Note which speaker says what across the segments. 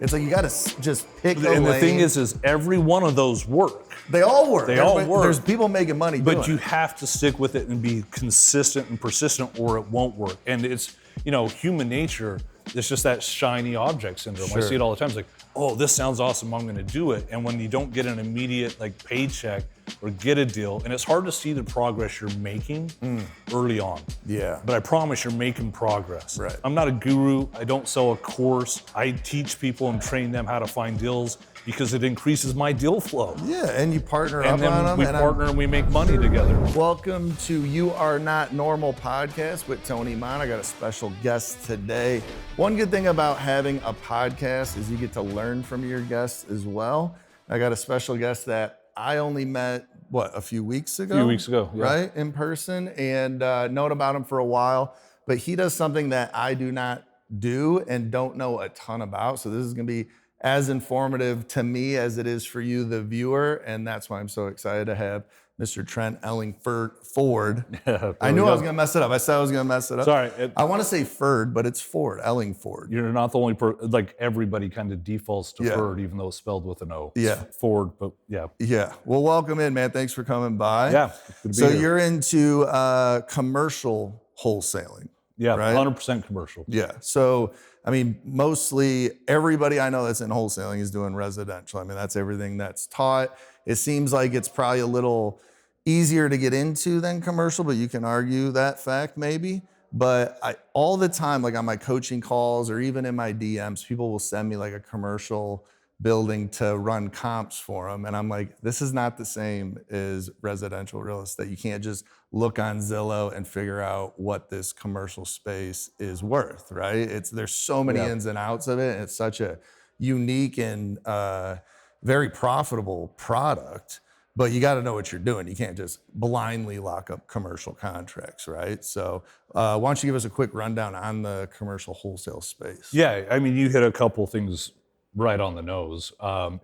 Speaker 1: It's like you got to just pick a lane.
Speaker 2: And the thing is every one of those work.
Speaker 1: They all work.
Speaker 2: They all work.
Speaker 1: There's people making money doing
Speaker 2: But you
Speaker 1: it.
Speaker 2: have to stick with it and be consistent and persistent or it won't work. And it's, human nature, it's just that shiny object syndrome.
Speaker 1: Sure.
Speaker 2: I see it all the time. It's like, oh, this sounds awesome, I'm gonna do it. And when you don't get an immediate paycheck or get a deal, and it's hard to see the progress you're making early on.
Speaker 1: Yeah.
Speaker 2: But I promise you're making progress.
Speaker 1: Right.
Speaker 2: I'm not a guru, I don't sell a course. I teach people and train them how to find deals because it increases my deal flow.
Speaker 1: Yeah, and you partner
Speaker 2: And
Speaker 1: up
Speaker 2: then
Speaker 1: on them.
Speaker 2: we partner and we make money together.
Speaker 1: Welcome to You Are Not Normal podcast with TONYMONT. I got a special guest today. One good thing about having a podcast is you get to learn from your guests as well. I got a special guest that I only met, a few weeks ago?
Speaker 2: A few weeks ago, yeah.
Speaker 1: Right, in person, and known about him for a while. But he does something that I do not do and don't know a ton about. So this is gonna be as informative to me as it is for you, the viewer, and that's why I'm so excited to have Mr. Trent Ellingford. I knew I was gonna mess it up. I said I was gonna mess it up.
Speaker 2: Sorry.
Speaker 1: I want to say Ford, but it's Ford, Ellingford.
Speaker 2: You're not the only everybody kind of defaults to Ford, even though it's spelled with an O.
Speaker 1: Yeah.
Speaker 2: It's Ford, but yeah.
Speaker 1: Yeah. Well, welcome in, man. Thanks for coming by.
Speaker 2: Yeah. Good to be
Speaker 1: So
Speaker 2: here.
Speaker 1: you're into commercial wholesaling.
Speaker 2: Yeah,
Speaker 1: right?
Speaker 2: 100% commercial.
Speaker 1: Yeah. So, mostly everybody I know that's in wholesaling is doing residential. That's everything that's taught. It seems like it's probably a little easier to get into than commercial, but you can argue that fact maybe. But all the time, on my coaching calls or even in my DMs, people will send me a commercial building to run comps for them. And I'm like, this is not the same as residential real estate. You can't just look on Zillow and figure out what this commercial space is worth, right? There's so many ins and outs of it. And it's such a unique and very profitable product, but you got to know what you're doing. You can't just blindly lock up commercial contracts, right? So why don't you give us a quick rundown on the commercial wholesale space?
Speaker 2: Yeah, you hit a couple things right on the nose.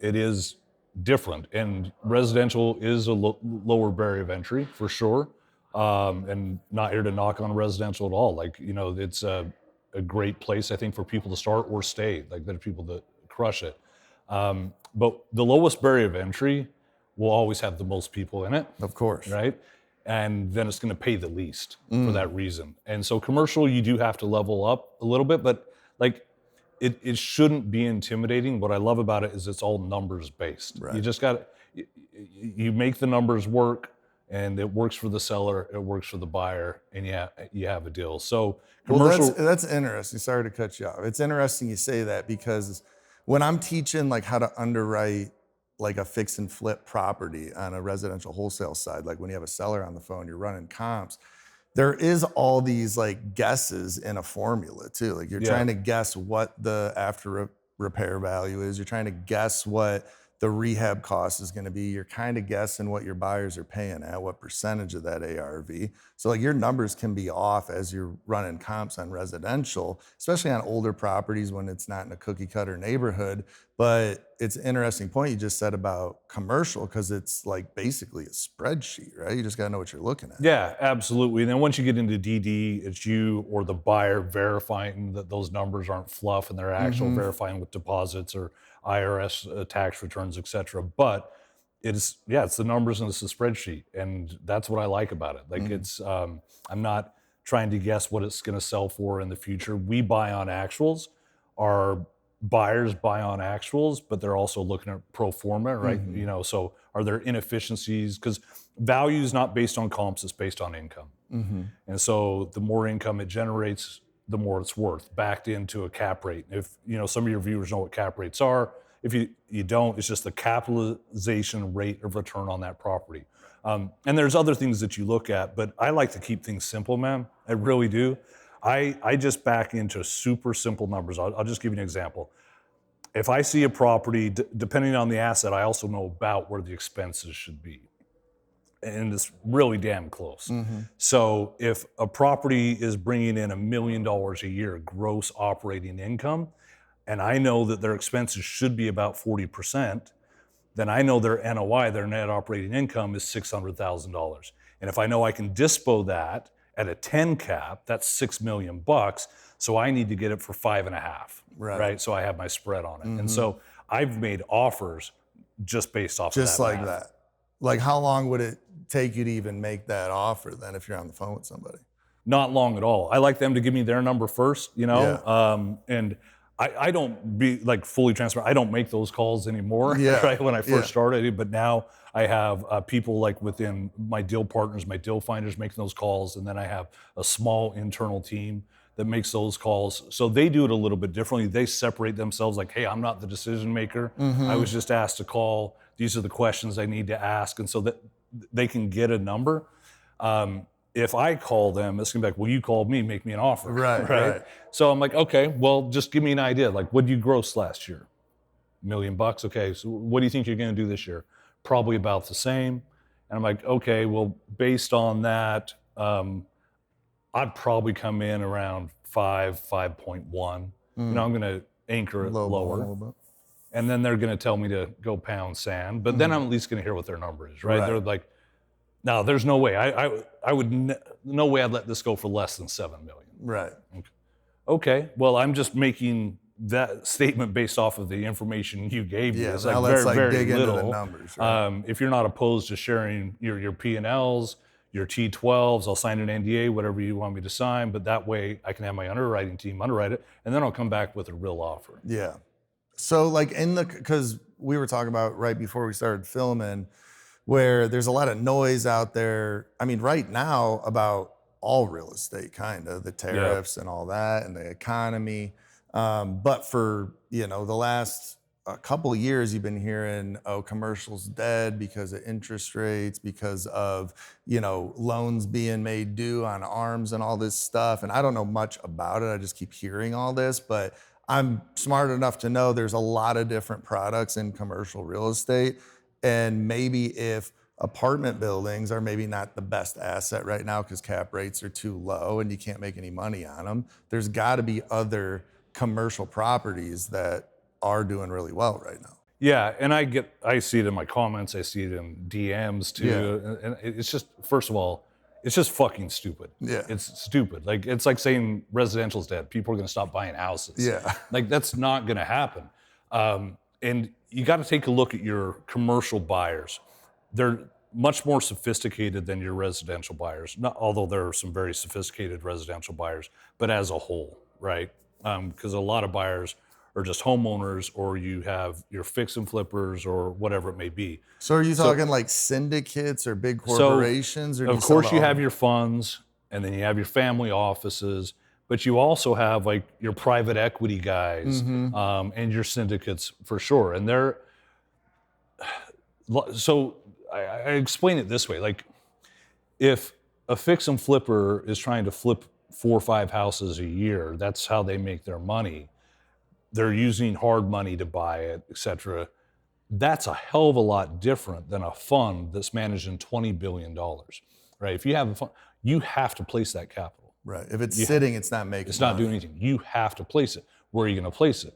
Speaker 2: It is different, and residential is a lower barrier of entry for sure. And not here to knock on residential at all. It's a great place, I think, for people to start or stay. There are people that crush it. But the lowest barrier of entry will always have the most people in it.
Speaker 1: Of course.
Speaker 2: Right? And then it's going to pay the least for that reason. And so commercial, you do have to level up a little bit, but it shouldn't be intimidating. What I love about it is it's all numbers based.
Speaker 1: Right.
Speaker 2: You just you make the numbers work, and it works for the seller, it works for the buyer, and you have a deal. So commercial.
Speaker 1: Well, that's interesting. Sorry to cut you off. It's interesting you say that because when I'm teaching how to underwrite a fix and flip property on a residential wholesale side, when you have a seller on the phone, you're running comps. There is all these guesses in a formula too. You're trying to guess what the after repair value is. You're trying to guess what the rehab cost is going to be. You're kind of guessing what your buyers are paying at, what percentage of that ARV. So your numbers can be off as you're running comps on residential, especially on older properties when it's not in a cookie cutter neighborhood. But it's an interesting point you just said about commercial because it's basically a spreadsheet, right? You just got to know what you're looking at.
Speaker 2: Yeah, absolutely. And then once you get into DD, it's you or the buyer verifying that those numbers aren't fluff and they're actual, verifying with deposits or IRS tax returns, et cetera. But it's the numbers and it's the spreadsheet. And that's what I like about it. It's, I'm not trying to guess what it's going to sell for in the future. We buy on actuals. Our buyers buy on actuals, but they're also looking at pro forma, right? So are there inefficiencies? Because value is not based on comps, it's based on income. And so the more income it generates, the more it's worth, backed into a cap rate. If some of your viewers know what cap rates are, if you don't, it's just the capitalization rate of return on that property. And there's other things that you look at, but I like to keep things simple, man. I really do. I just back into super simple numbers. I'll just give you an example. If I see a property, depending on the asset, I also know about where the expenses should be. And it's really damn close. So if a property is bringing in $1 million a year gross operating income, and I know that their expenses should be about 40%, then I know their NOI, their net operating income, is $600,000. And if I know I can dispo that at a 10 cap, that's $6 million. So I need to get it for 5.5. right? So I have my spread on it. And so I've made offers just based off
Speaker 1: Just
Speaker 2: of that
Speaker 1: like
Speaker 2: math.
Speaker 1: that. Like, how long would it take you to even make that offer then if you're on the phone with somebody?
Speaker 2: Not long at all. I like them to give me their number first, you know? And I don't be like fully transparent. I don't make those calls anymore,
Speaker 1: Yeah,
Speaker 2: right? When I first
Speaker 1: yeah.
Speaker 2: started, but now I have people like within my deal partners, my deal finders making those calls. And then I have a small internal team that makes those calls. So they do it a little bit differently. They separate themselves like, hey, I'm not the decision maker. I was just asked to call. These are the questions I need to ask. And so that they can get a number. If I call them, it's gonna be like, well, you called me, make me an offer,
Speaker 1: Right.
Speaker 2: So I'm like, okay, well, just give me an idea. Like, what did you gross last year? $1 million. Okay, so what do you think you're gonna do this year? Probably about the same. And I'm like, okay, well, based on that, I'd probably come in around 5.1. You know, I'm gonna anchor it
Speaker 1: Low ball a
Speaker 2: lower.
Speaker 1: little bit.
Speaker 2: And then they're gonna tell me to go pound sand, but then I'm at least gonna hear what their number is, right?
Speaker 1: Right.
Speaker 2: They're like, no, there's no way. I would no way I'd let this go for less than 7 million.
Speaker 1: Right.
Speaker 2: Okay, well, I'm just making that statement based off of the information you gave me.
Speaker 1: Yeah,
Speaker 2: It's
Speaker 1: now
Speaker 2: like
Speaker 1: let's
Speaker 2: very, very
Speaker 1: dig into the
Speaker 2: little.
Speaker 1: numbers, right?
Speaker 2: If you're not opposed to sharing your P&Ls, your T12s, I'll sign an NDA, whatever you want me to sign, but that way I can have my underwriting team underwrite it, and then I'll come back with a real offer.
Speaker 1: Yeah. So like because we were talking about right before we started filming, where there's a lot of noise out there. I mean, right now about all real estate, kind of the tariffs and all that, and the economy. But for the last couple of years, you've been hearing, oh, commercial's dead because of interest rates, because of loans being made due on arms and all this stuff. And I don't know much about it. I just keep hearing all this, but I'm smart enough to know there's a lot of different products in commercial real estate. And maybe if apartment buildings are maybe not the best asset right now because cap rates are too low and you can't make any money on them, there's got to be other commercial properties that are doing really well right now.
Speaker 2: Yeah, and I see it in my comments, I see it in DMs too, and it's just, first of all, it's just fucking stupid.
Speaker 1: Yeah.
Speaker 2: It's stupid. Like, it's like saying residential's dead. People are gonna stop buying houses.
Speaker 1: Yeah.
Speaker 2: Like, that's not gonna happen. And you gotta take a look at your commercial buyers. They're much more sophisticated than your residential buyers, not, although there are some very sophisticated residential buyers, but as a whole, right? Because a lot of buyers are just homeowners, or you have your fix and flippers or whatever it may be.
Speaker 1: So are you talking like syndicates or big corporations?
Speaker 2: Of course you have your funds, and then you have your family offices, but you also have like your private equity guys and your syndicates for sure. And so I explain it this way. Like, if a fix and flipper is trying to flip 4 or 5 houses a year, that's how they make their money. They're using hard money to buy it, et cetera. That's a hell of a lot different than a fund that's managing $20 billion, right? If you have a fund, you have to place that capital.
Speaker 1: Right. If it's sitting, it's not making
Speaker 2: It's not doing anything. You have to place it. Where are you going to place it?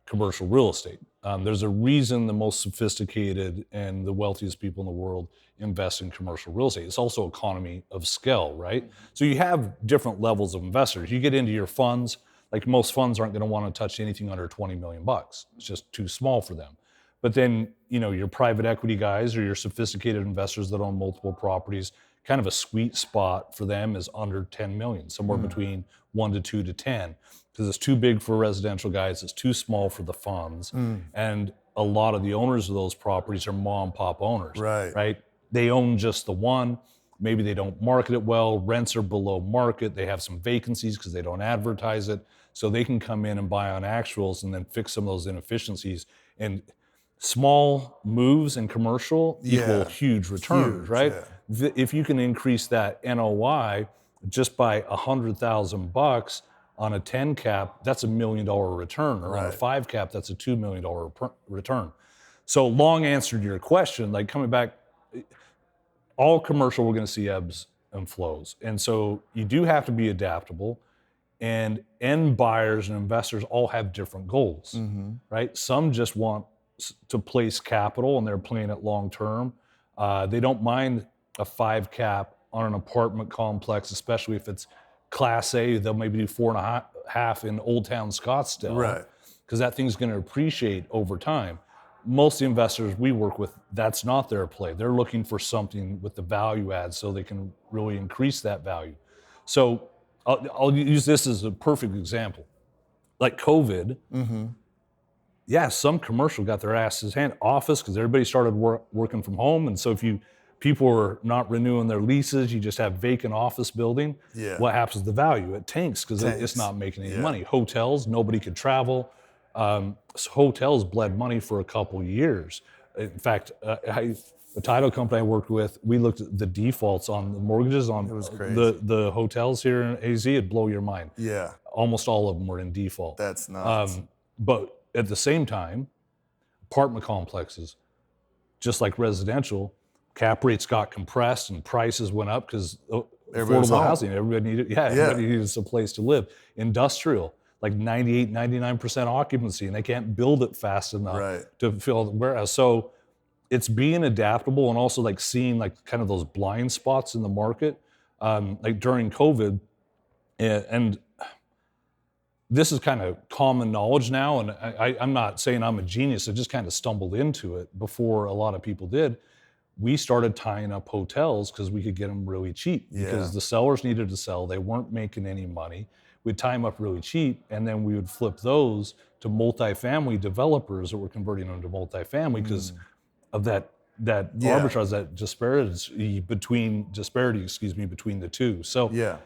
Speaker 2: Commercial real estate. There's a reason the most sophisticated and the wealthiest people in the world invest in commercial real estate. It's also economy of scale, right? So you have different levels of investors. You get into your funds, like most funds aren't going to want to touch anything under 20 million bucks. It's just too small for them. But then, your private equity guys or your sophisticated investors that own multiple properties, kind of a sweet spot for them is under 10 million, somewhere between 1 to 2 to 10. Because it's too big for residential guys, it's too small for the funds. And a lot of the owners of those properties are mom and pop owners, right? They own just the one. Maybe they don't market it well. Rents are below market. They have some vacancies because they don't advertise it. So they can come in and buy on actuals and then fix some of those inefficiencies. And small moves in commercial equal huge returns, right? Yeah. If you can increase that NOI just by $100,000 on a 10 cap, that's $1 million return, or on a 5 cap, that's a $2 million return. So, long answer to your question, like coming back, all commercial, we're going to see ebbs and flows. And so you do have to be adaptable, and end buyers and investors all have different goals, right? Some just want to place capital and they're playing it long term. They don't mind a 5 cap on an apartment complex, especially if it's Class A. They'll maybe do 4.5 in Old Town Scottsdale.
Speaker 1: Right.
Speaker 2: because that thing's going to appreciate over time. Most of the investors we work with, that's not their play. They're looking for something with the value add so they can really increase that value. So I'll use this as a perfect example. Like COVID, yeah, some commercial got their asses handed. Office, because everybody started working from home. And so if people were not renewing their leases, you just have vacant office building.
Speaker 1: Yeah.
Speaker 2: What happens to the value? It tanks because it's not making any money. Hotels, nobody could travel. So hotels bled money for a couple years. In fact, the title company I worked with, we looked at the defaults on the mortgages on the hotels here in AZ. It'd blow your mind.
Speaker 1: Yeah.
Speaker 2: Almost all of them were in default.
Speaker 1: That's nuts.
Speaker 2: But at the same time, apartment complexes, just like residential, cap rates got compressed and prices went up because affordable housing. Everybody needed a place to live. Industrial, like 98, 99% occupancy, and they can't build it fast enough to fill the warehouse. So it's being adaptable and also like seeing like kind of those blind spots in the market, like during COVID, and this is kind of common knowledge now, and I'm not saying I'm a genius. I just kind of stumbled into it before a lot of people did. We started tying up hotels because we could get them really cheap because the sellers needed to sell. They weren't making any money. We'd tie them up really cheap, and then we would flip those to multifamily developers that were converting them to multifamily because of that arbitrage, that disparity between the two. So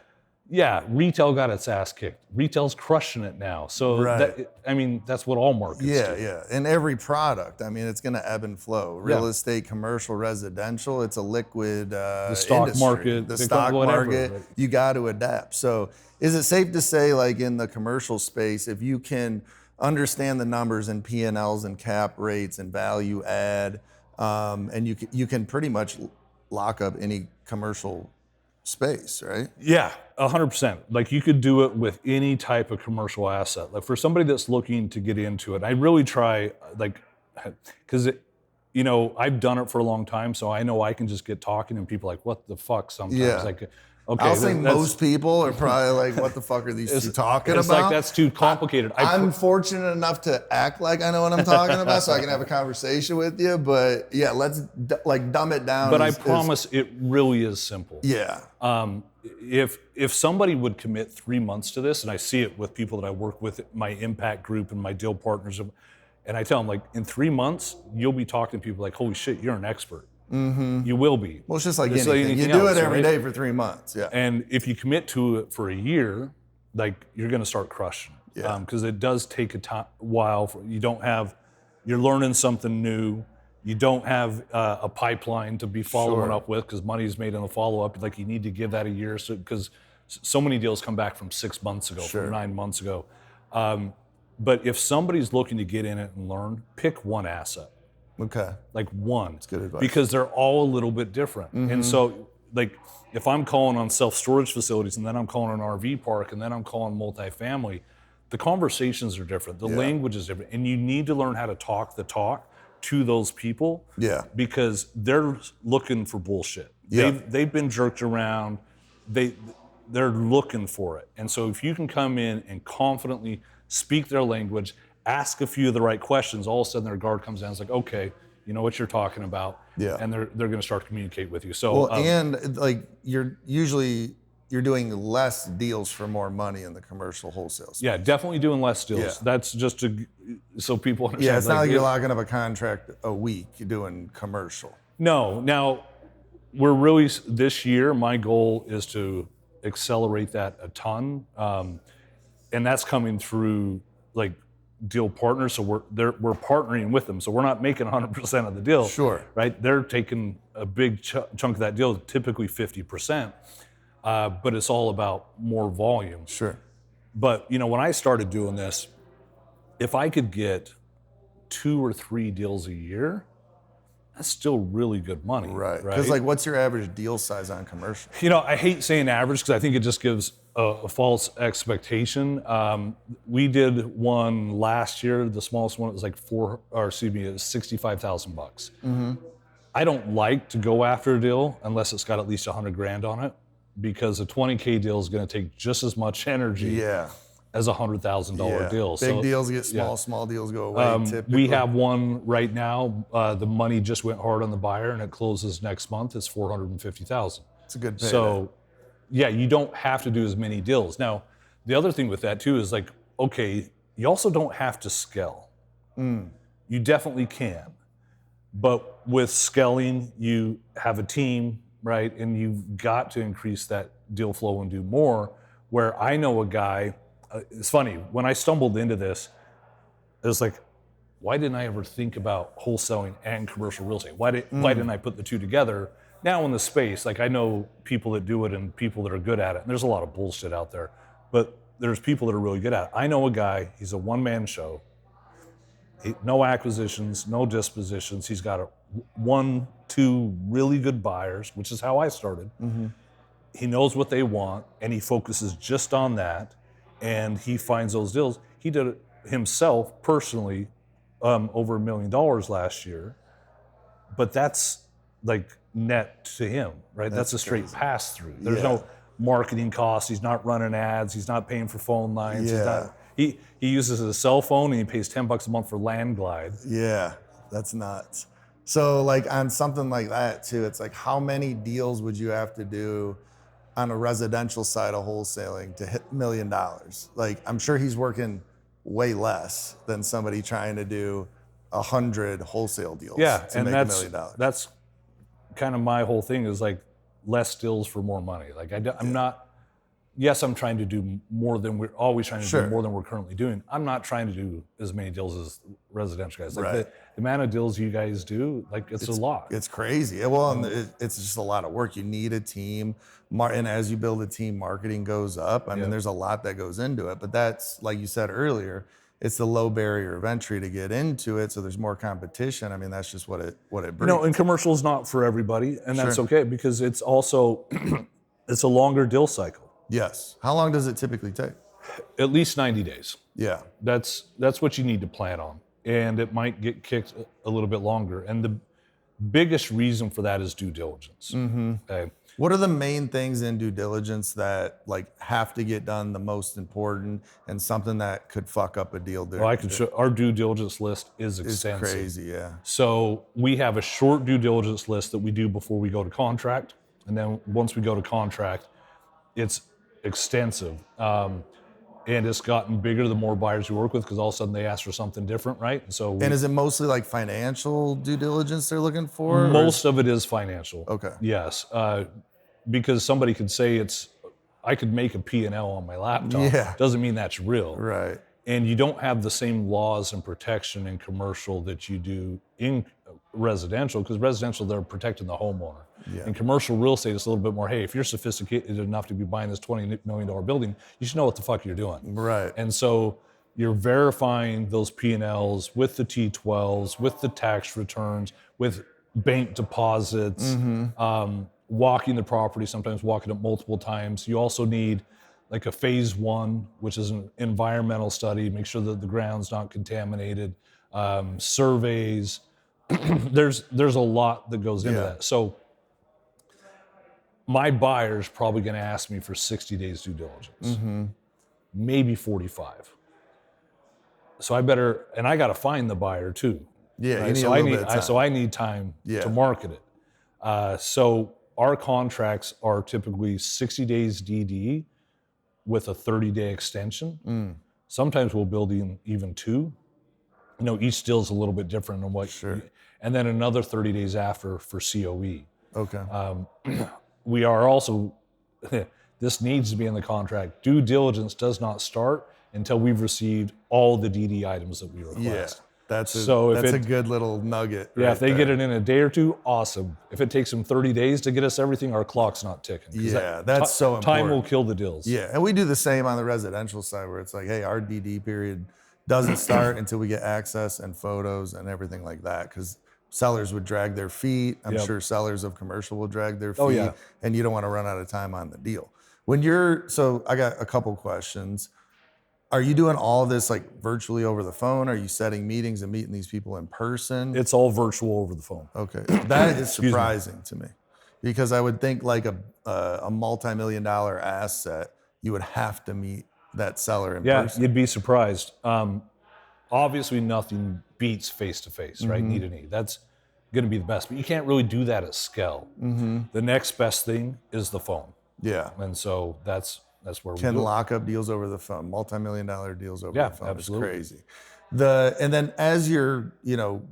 Speaker 2: retail got its ass kicked. Retail's crushing it now. So that's what all markets do.
Speaker 1: Yeah. And every product, I mean, it's going to ebb and flow. Real estate, commercial, residential, it's a liquid
Speaker 2: the stock
Speaker 1: industry.
Speaker 2: market,
Speaker 1: the stock market, you got to adapt. So is it safe to say, like in the commercial space, if you can understand the numbers and P&Ls and cap rates and value add, and you can pretty much lock up any commercial space, right?
Speaker 2: Yeah, 100%. Like you could do it with any type of commercial asset. Like for somebody that's looking to get into it, I really try, like, because I've done it for a long time, so I know I can just get talking and people are like, what the fuck sometimes? Like, okay,
Speaker 1: I'll say most people are probably like, what the fuck are these two talking about?
Speaker 2: It's like, that's too complicated.
Speaker 1: I'm fortunate enough to act like I know what I'm talking about so I can have a conversation with you, but yeah, let's dumb it down.
Speaker 2: But I promise it really is simple.
Speaker 1: Yeah.
Speaker 2: If somebody would commit 3 months to this, and I see it with people that I work with, my impact group and my deal partners, and I tell them like, in 3 months, you'll be talking to people like, holy shit, you're an expert. You will be.
Speaker 1: Well, it's just like anything. You do it every day for 3 months. Yeah.
Speaker 2: And if you commit to it for a year, like you're going to start crushing. Because it does take a while. You're learning something new. You don't have a pipeline to be following up with because money is made in the follow-up. Like you need to give that a year because so many deals come back from 6 months ago, from 9 months ago. But if somebody's looking to get in it and learn, pick one asset.
Speaker 1: Okay.
Speaker 2: Like one.
Speaker 1: That's good advice.
Speaker 2: Because they're all a little bit different. And so like if I'm calling on self-storage facilities and then I'm calling an RV park and then I'm calling multifamily, the conversations are different. The language is different. And you need to learn how to talk the talk to those people.
Speaker 1: Yeah.
Speaker 2: Because they're looking for bullshit.
Speaker 1: Yeah.
Speaker 2: They've been jerked around. They're looking for it. And so if you can come in and confidently speak their language, ask a few of the right questions, all of a sudden their guard comes down. It's like, okay, you know what you're talking about.
Speaker 1: Yeah.
Speaker 2: And they're going to start to communicate with you. So,
Speaker 1: and like you're doing less deals for more money in the commercial wholesale space.
Speaker 2: Yeah, definitely doing less deals.
Speaker 1: Yeah.
Speaker 2: That's just so people understand.
Speaker 1: Yeah, it's not like you're locking up a contract a week. You're doing commercial.
Speaker 2: No. Now, we're really, this year, my goal is to accelerate that a ton. And that's coming through like deal partners. So we're partnering with them. So we're not making 100% of the deal.
Speaker 1: Sure.
Speaker 2: Right? They're taking a big chunk of that deal, typically 50%. But it's all about more volume.
Speaker 1: Sure.
Speaker 2: But, when I started doing this, if I could get 2 or 3 deals a year, that's still really good money.
Speaker 1: Right. Because like, what's your average deal size on commercial?
Speaker 2: I hate saying average because I think it just gives a false expectation. We did one last year. The smallest one, it was like it was $65,000.
Speaker 1: Mm-hmm.
Speaker 2: I don't like to go after a deal unless it's got at least $100,000 on it, because a $20K deal is going to take just as much energy.
Speaker 1: Yeah.
Speaker 2: as a $100,000 deal.
Speaker 1: Big deals get
Speaker 2: yeah.
Speaker 1: small, small deals go away. Typically.
Speaker 2: We have one right now. The money just went hard on the buyer, and it closes next month. It's $450,000.
Speaker 1: It's a good payday.
Speaker 2: So, yeah, you don't have to do as many deals. Now, the other thing with that too is like, okay, you also don't have to scale. You definitely can, but with scaling, you have a team, right? And you've got to increase that deal flow and do more. Where I know a guy. It's funny, when I stumbled into this, it was like, why didn't I ever think about wholesaling and commercial real estate? Why didn't I put the two together? Now in the space, like I know people that do it and people that are good at it, and there's a lot of bullshit out there, but there's people that are really good at it. I know a guy, he's a one-man show, no acquisitions, no dispositions. He's got two really good buyers, which is how I started. He knows what they want, and he focuses just on that. And he finds those deals. He did it himself personally, over $1 million last year, but that's like net to him, right? That's a straight pass through. There's no marketing costs. He's not running ads. He's not paying for phone lines. He uses his cell phone and he pays $10 a month for Land Glide.
Speaker 1: Yeah, that's nuts. So like on something like that too, it's like how many deals would you have to do on a residential side of wholesaling to hit $1 million? Like I'm sure he's working way less than somebody trying to do 100 wholesale deals to make $1 million.
Speaker 2: That's kind of my whole thing is like less deals for more money. Like I'm not, yes, I'm trying to do more than we're always trying to do more than we're currently doing. I'm not trying to do as many deals as residential guys. Like the amount of deals you guys do, like it's a lot.
Speaker 1: It's crazy. Well, and it's just a lot of work. You need a team. And as you build a team, marketing goes up. I mean, there's a lot that goes into it, but that's, like you said earlier, it's the low barrier of entry to get into it. So there's more competition. I mean, that's just what it brings.
Speaker 2: You know, and commercial is not for everybody, and that's okay because it's also, it's a longer deal cycle.
Speaker 1: Yes. How long does it typically take?
Speaker 2: At least 90 days.
Speaker 1: Yeah.
Speaker 2: That's what you need to plan on. And it might get kicked a little bit longer. And the biggest reason for that is due diligence. Okay.
Speaker 1: What are the main things in due diligence that like have to get done, the most important, and something that could fuck up a deal?
Speaker 2: Well, I can show our due diligence list is extensive.
Speaker 1: It's crazy, yeah.
Speaker 2: So we have a short due diligence list that we do before we go to contract. And then once we go to contract, it's extensive. And it's gotten bigger the more buyers we work with because all of a sudden they ask for something different, right?
Speaker 1: And is it mostly like financial due diligence they're looking for?
Speaker 2: Most of it is financial.
Speaker 1: Okay.
Speaker 2: Yes. Because somebody could say I could make a P&L on my laptop.
Speaker 1: Yeah.
Speaker 2: Doesn't mean that's real.
Speaker 1: Right.
Speaker 2: And you don't have the same laws and protection in commercial that you do in residential, because residential, they're protecting the homeowner.
Speaker 1: Yeah.
Speaker 2: In commercial real estate, it's a little bit more, hey, if you're sophisticated enough to be buying this $20 million building, you should know what the fuck you're doing.
Speaker 1: Right.
Speaker 2: And so you're verifying those P&Ls with the T12s, with the tax returns, with bank deposits, walking the property, sometimes walking it multiple times. You also need like a phase one, which is an environmental study, make sure that the ground's not contaminated, surveys. There's a lot that goes into that. So my buyer's probably going to ask me for 60 days due diligence, maybe 45. So I better, and I got to find the buyer too.
Speaker 1: Yeah,
Speaker 2: right? So I need time to market it. So our contracts are typically 60 days DD with a 30-day extension. Sometimes we'll build even two. You know, each deal is a little bit different than what. And then another 30 days after for COE.
Speaker 1: Okay.
Speaker 2: We are also, this needs to be in the contract. Due diligence does not start until we've received all the DD items that we request.
Speaker 1: That's a good little nugget.
Speaker 2: Yeah, if they get it in a day or two, awesome. If it takes them 30 days to get us everything, our clock's not ticking.
Speaker 1: Yeah, that's so important.
Speaker 2: Time will kill the deals.
Speaker 1: Yeah, and we do the same on the residential side where it's like, hey, our DD period doesn't start until we get access and photos and everything like that, because sellers would drag their feet. I'm sure sellers of commercial will drag their feet, and you don't want to run out of time on the deal. So I got a couple questions. Are you doing all of this like virtually over the phone? Are you setting meetings and meeting these people in person?
Speaker 2: It's all virtual over the phone.
Speaker 1: Okay, that is surprising to me, because I would think like a multi-million-dollar asset, you would have to meet that seller in
Speaker 2: Yeah,
Speaker 1: person.
Speaker 2: you'd be surprised. Obviously, nothing beats face-to-face, right?
Speaker 1: Mm-hmm.
Speaker 2: Knee to knee. That's going to be the best, but you can't really do that at scale.
Speaker 1: Mm-hmm.
Speaker 2: The next best thing is the phone.
Speaker 1: Yeah.
Speaker 2: And so that's where we
Speaker 1: Can
Speaker 2: do it.
Speaker 1: lock up deals over the phone, multi-million-dollar deals over
Speaker 2: Yeah,
Speaker 1: the phone.
Speaker 2: absolutely.
Speaker 1: It's crazy. And then as you're,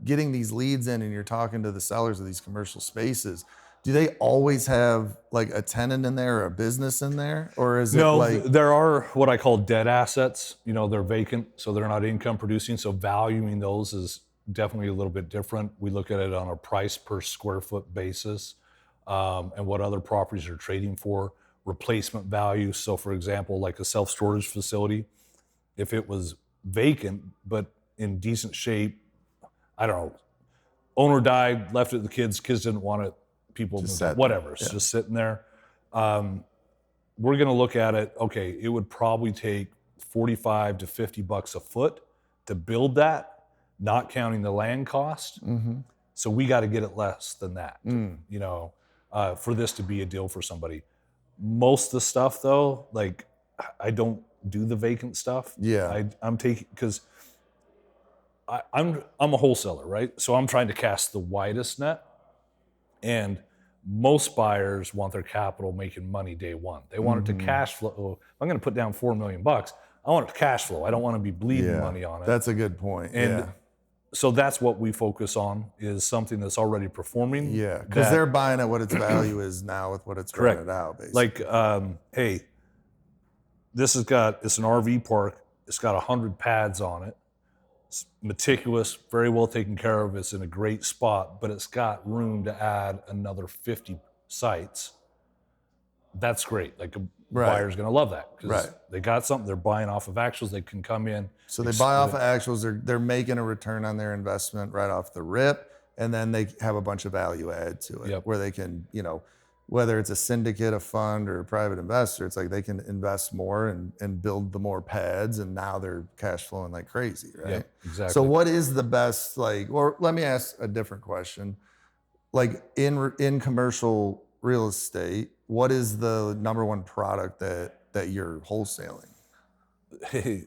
Speaker 1: getting these leads in and you're talking to the sellers of these commercial spaces, do they always have like a tenant in there or a business in there? Or is it
Speaker 2: No,
Speaker 1: like,
Speaker 2: there are what I call dead assets. They're vacant, so they're not income producing. So valuing those is definitely a little bit different. We look at it on a price per square foot basis, and what other properties are trading for, replacement value. So for example, like a self-storage facility, if it was vacant but in decent shape, I don't know, owner died, left it to the kids didn't want it, people
Speaker 1: just
Speaker 2: moved out,
Speaker 1: sat there?
Speaker 2: whatever, it's
Speaker 1: Yeah.
Speaker 2: just sitting there. We're going to look at it, okay, it would probably take 45 to 50 bucks a foot to build that, not counting the land cost.
Speaker 1: Mm-hmm.
Speaker 2: So we got to get it less than that,
Speaker 1: Mm.
Speaker 2: for this to be a deal for somebody. Most of the stuff though, like I don't do the vacant stuff.
Speaker 1: Yeah.
Speaker 2: I'm taking, because I'm a wholesaler, right? So I'm trying to cast the widest net, and most buyers want their capital making money day one. They want it to
Speaker 1: Mm-hmm.
Speaker 2: cash flow. If I'm going to put down $4 million, I want it to cash flow. I don't want to be bleeding
Speaker 1: Yeah.
Speaker 2: money on it.
Speaker 1: That's a good point.
Speaker 2: And
Speaker 1: yeah.
Speaker 2: so that's what we focus on, is something that's already performing.
Speaker 1: Yeah. Because they're buying at what its value is now with what it's
Speaker 2: Correct.
Speaker 1: rented out, basically.
Speaker 2: Like, hey, it's an RV park. It's got 100 pads on it. It's meticulous, very well taken care of. It's in a great spot, but it's got room to add another 50 sites. That's great. Like a buyer's going to love that, because they got something. They're buying off of actuals. They can come in.
Speaker 1: So they buy off of actuals. They're making a return on their investment right off the rip, and then they have a bunch of value add to it, where they can, whether it's a syndicate, a fund, or a private investor, it's like they can invest more and build the more pads, and now they're cash flowing like crazy, right?
Speaker 2: Yep, exactly.
Speaker 1: So what is the best, or let me ask a different question. Like in commercial real estate, what is the number one product that you're wholesaling?
Speaker 2: Hey,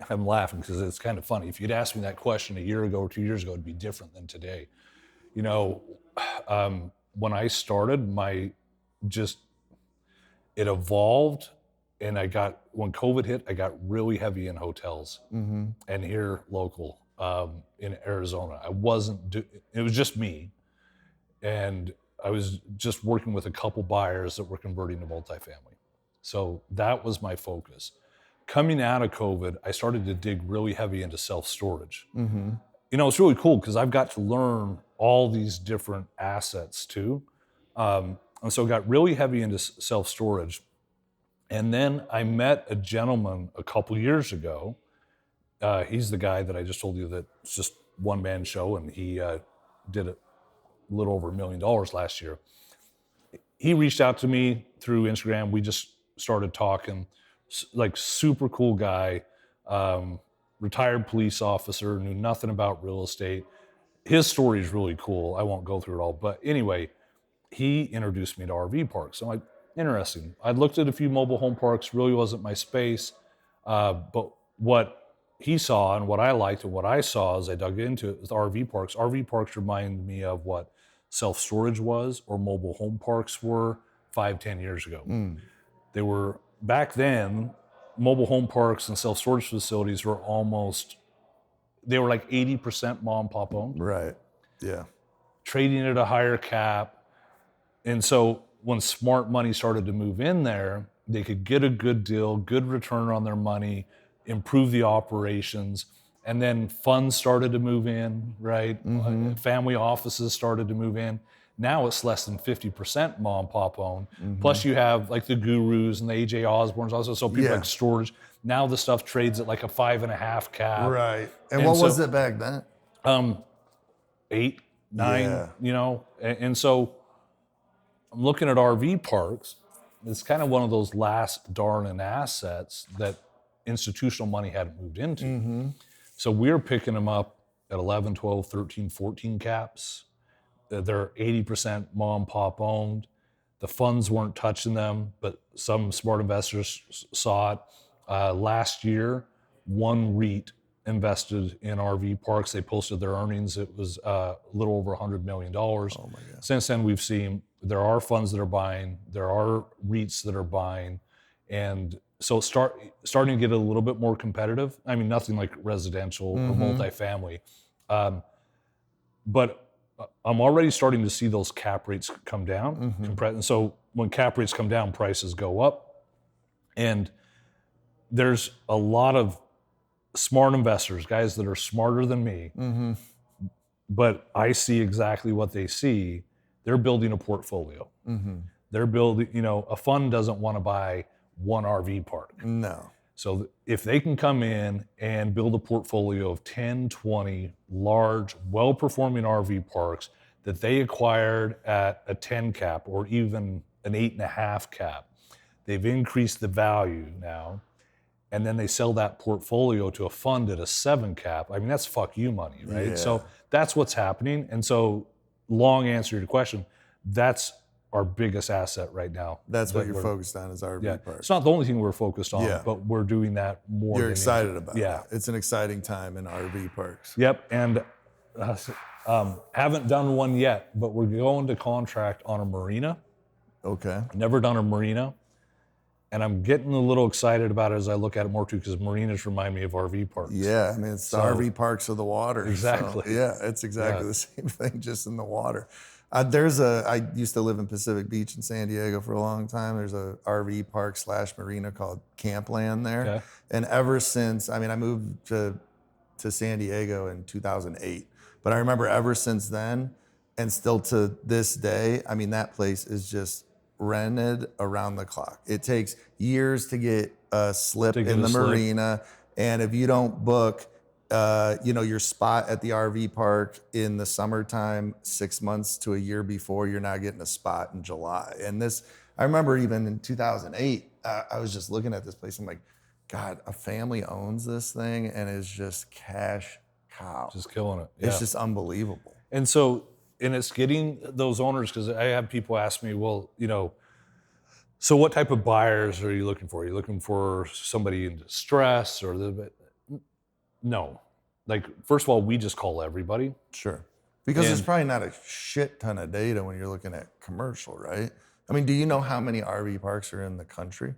Speaker 2: I'm laughing because it's kind of funny. If you'd asked me that question a year ago or 2 years ago, it'd be different than today. When I started, it evolved, and when COVID hit, I got really heavy in hotels.
Speaker 1: Mm-hmm.
Speaker 2: And here local, in Arizona, it was just me. And I was just working with a couple buyers that were converting to multifamily. So that was my focus. Coming out of COVID, I started to dig really heavy into self-storage.
Speaker 1: Mm-hmm.
Speaker 2: It's really cool because I've got to learn all these different assets too. And so I got really heavy into self-storage. And then I met a gentleman a couple years ago. He's the guy that I just told you that it's just one-man show, and he did a little over $1 million last year. He reached out to me through Instagram. We just started talking. Like, super cool guy, retired police officer, knew nothing about real estate. His story is really cool. I won't go through it all. But anyway, he introduced me to RV parks. I'm like, interesting. I looked at a few mobile home parks, really wasn't my space. But what he saw and what I liked and what I saw as I dug into it with RV parks remind me of what self-storage was or mobile home parks were 5-10 years ago. They were, back then, mobile home parks and self-storage facilities were like 80% mom and pop owned.
Speaker 1: Right. Yeah.
Speaker 2: Trading at a higher cap. And so when smart money started to move in there, they could get a good deal, good return on their money, improve the operations. And then funds started to move in, right?
Speaker 1: Mm-hmm.
Speaker 2: Family offices started to move in. Now it's less than 50% mom and pop owned.
Speaker 1: Mm-hmm.
Speaker 2: Plus you have like the Gurus and the AJ Osbornes also. So people like storage. Now the stuff trades at like a 5.5 cap.
Speaker 1: Right. And what was it back then?
Speaker 2: 8, 9, and so I'm looking at RV parks. It's kind of one of those last darling assets that institutional money hadn't moved into.
Speaker 1: Mm-hmm.
Speaker 2: So we're picking them up at 11, 12, 13, 14 caps. They're 80% mom and pop owned. The funds weren't touching them, but some smart investors saw it. Last year, one REIT invested in RV parks. They posted their earnings. It was a little over $100 million.
Speaker 1: Oh my God.
Speaker 2: Since then, we've seen there are funds that are buying, there are REITs that are buying, and so it's starting to get a little bit more competitive. I mean, nothing like residential or multifamily, but I'm already starting to see those cap rates come down. And so when cap rates come down, prices go up. And there's a lot of smart investors, guys that are smarter than me, but I see exactly what they see. They're building a portfolio. They're building, a fund doesn't want to buy one RV park.
Speaker 1: No.
Speaker 2: So if they can come in and build a portfolio of 10, 20 large, well-performing RV parks that they acquired at a 10 cap or even an 8.5 cap, they've increased the value now, and then they sell that portfolio to a fund at a 7 cap. I mean, that's fuck you money, right?
Speaker 1: Yeah.
Speaker 2: So that's what's happening. And so, long answer to your question, that's our biggest asset right now.
Speaker 1: That's what you're focused on is RV parks.
Speaker 2: It's not the only thing we're focused on, but we're doing that more.
Speaker 1: You're excited about it.
Speaker 2: Yeah.
Speaker 1: It's an exciting time in RV parks.
Speaker 2: Yep. And haven't done one yet, but we're going to contract on a marina.
Speaker 1: Okay.
Speaker 2: Never done a marina. And I'm getting a little excited about it as I look at it more too, because marinas remind me of RV parks.
Speaker 1: Yeah, I mean, it's the RV parks of the water.
Speaker 2: Exactly.
Speaker 1: So, yeah, it's exactly the same thing, just in the water. I used to live in Pacific Beach in San Diego for a long time. There's a RV park / marina called Campland there.
Speaker 2: Okay.
Speaker 1: And ever since, I mean, I moved to San Diego in 2008. But I remember ever since then, and still to this day, I mean, that place is just rented around the clock. It takes years to get a slip in the marina. And if you don't book, your spot at the RV park in the summertime, 6 months to a year before, you're not getting a spot in July. And I remember even in 2008, I was just looking at this place. I'm like, God, a family owns this thing and is just cash cow.
Speaker 2: Just killing it. Yeah.
Speaker 1: It's just unbelievable.
Speaker 2: And so, it's getting those owners, because I have people ask me, well, so what type of buyers are you looking for? Are you looking for somebody in distress No. Like, first of all, we just call everybody.
Speaker 1: Sure. Because there's probably not a shit ton of data when you're looking at commercial, right? I mean, do you know how many RV parks are in the country?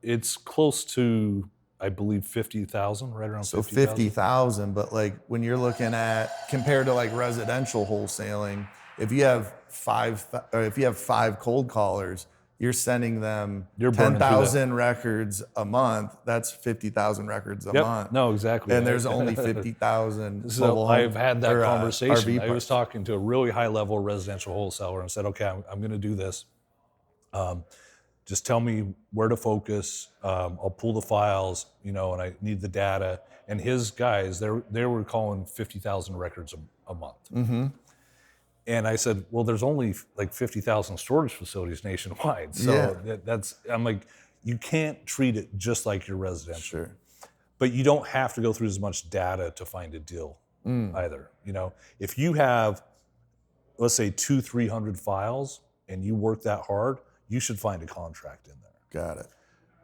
Speaker 2: It's close to, I believe, 50,000, right around 50,000.
Speaker 1: So 50,000, but like when you're looking at, compared to like residential wholesaling, if you have five cold callers, you're sending them 10,000 records a month. That's 50,000 records a month.
Speaker 2: No, exactly.
Speaker 1: And there's only 50,000.
Speaker 2: So I've had that conversation.
Speaker 1: RV
Speaker 2: I was talking to a really high-level residential wholesaler and said, okay, I'm going to do this. Just tell me where to focus. I'll pull the files, and I need the data. And his guys, they were calling 50,000 records a month. And I said, well, there's only like 50,000 storage facilities nationwide. So I'm like, you can't treat it just like your residential.
Speaker 1: Sure.
Speaker 2: But you don't have to go through as much data to find a deal either. If you have, let's say 200-300 files and you work that hard, you should find a contract in there.
Speaker 1: Got it.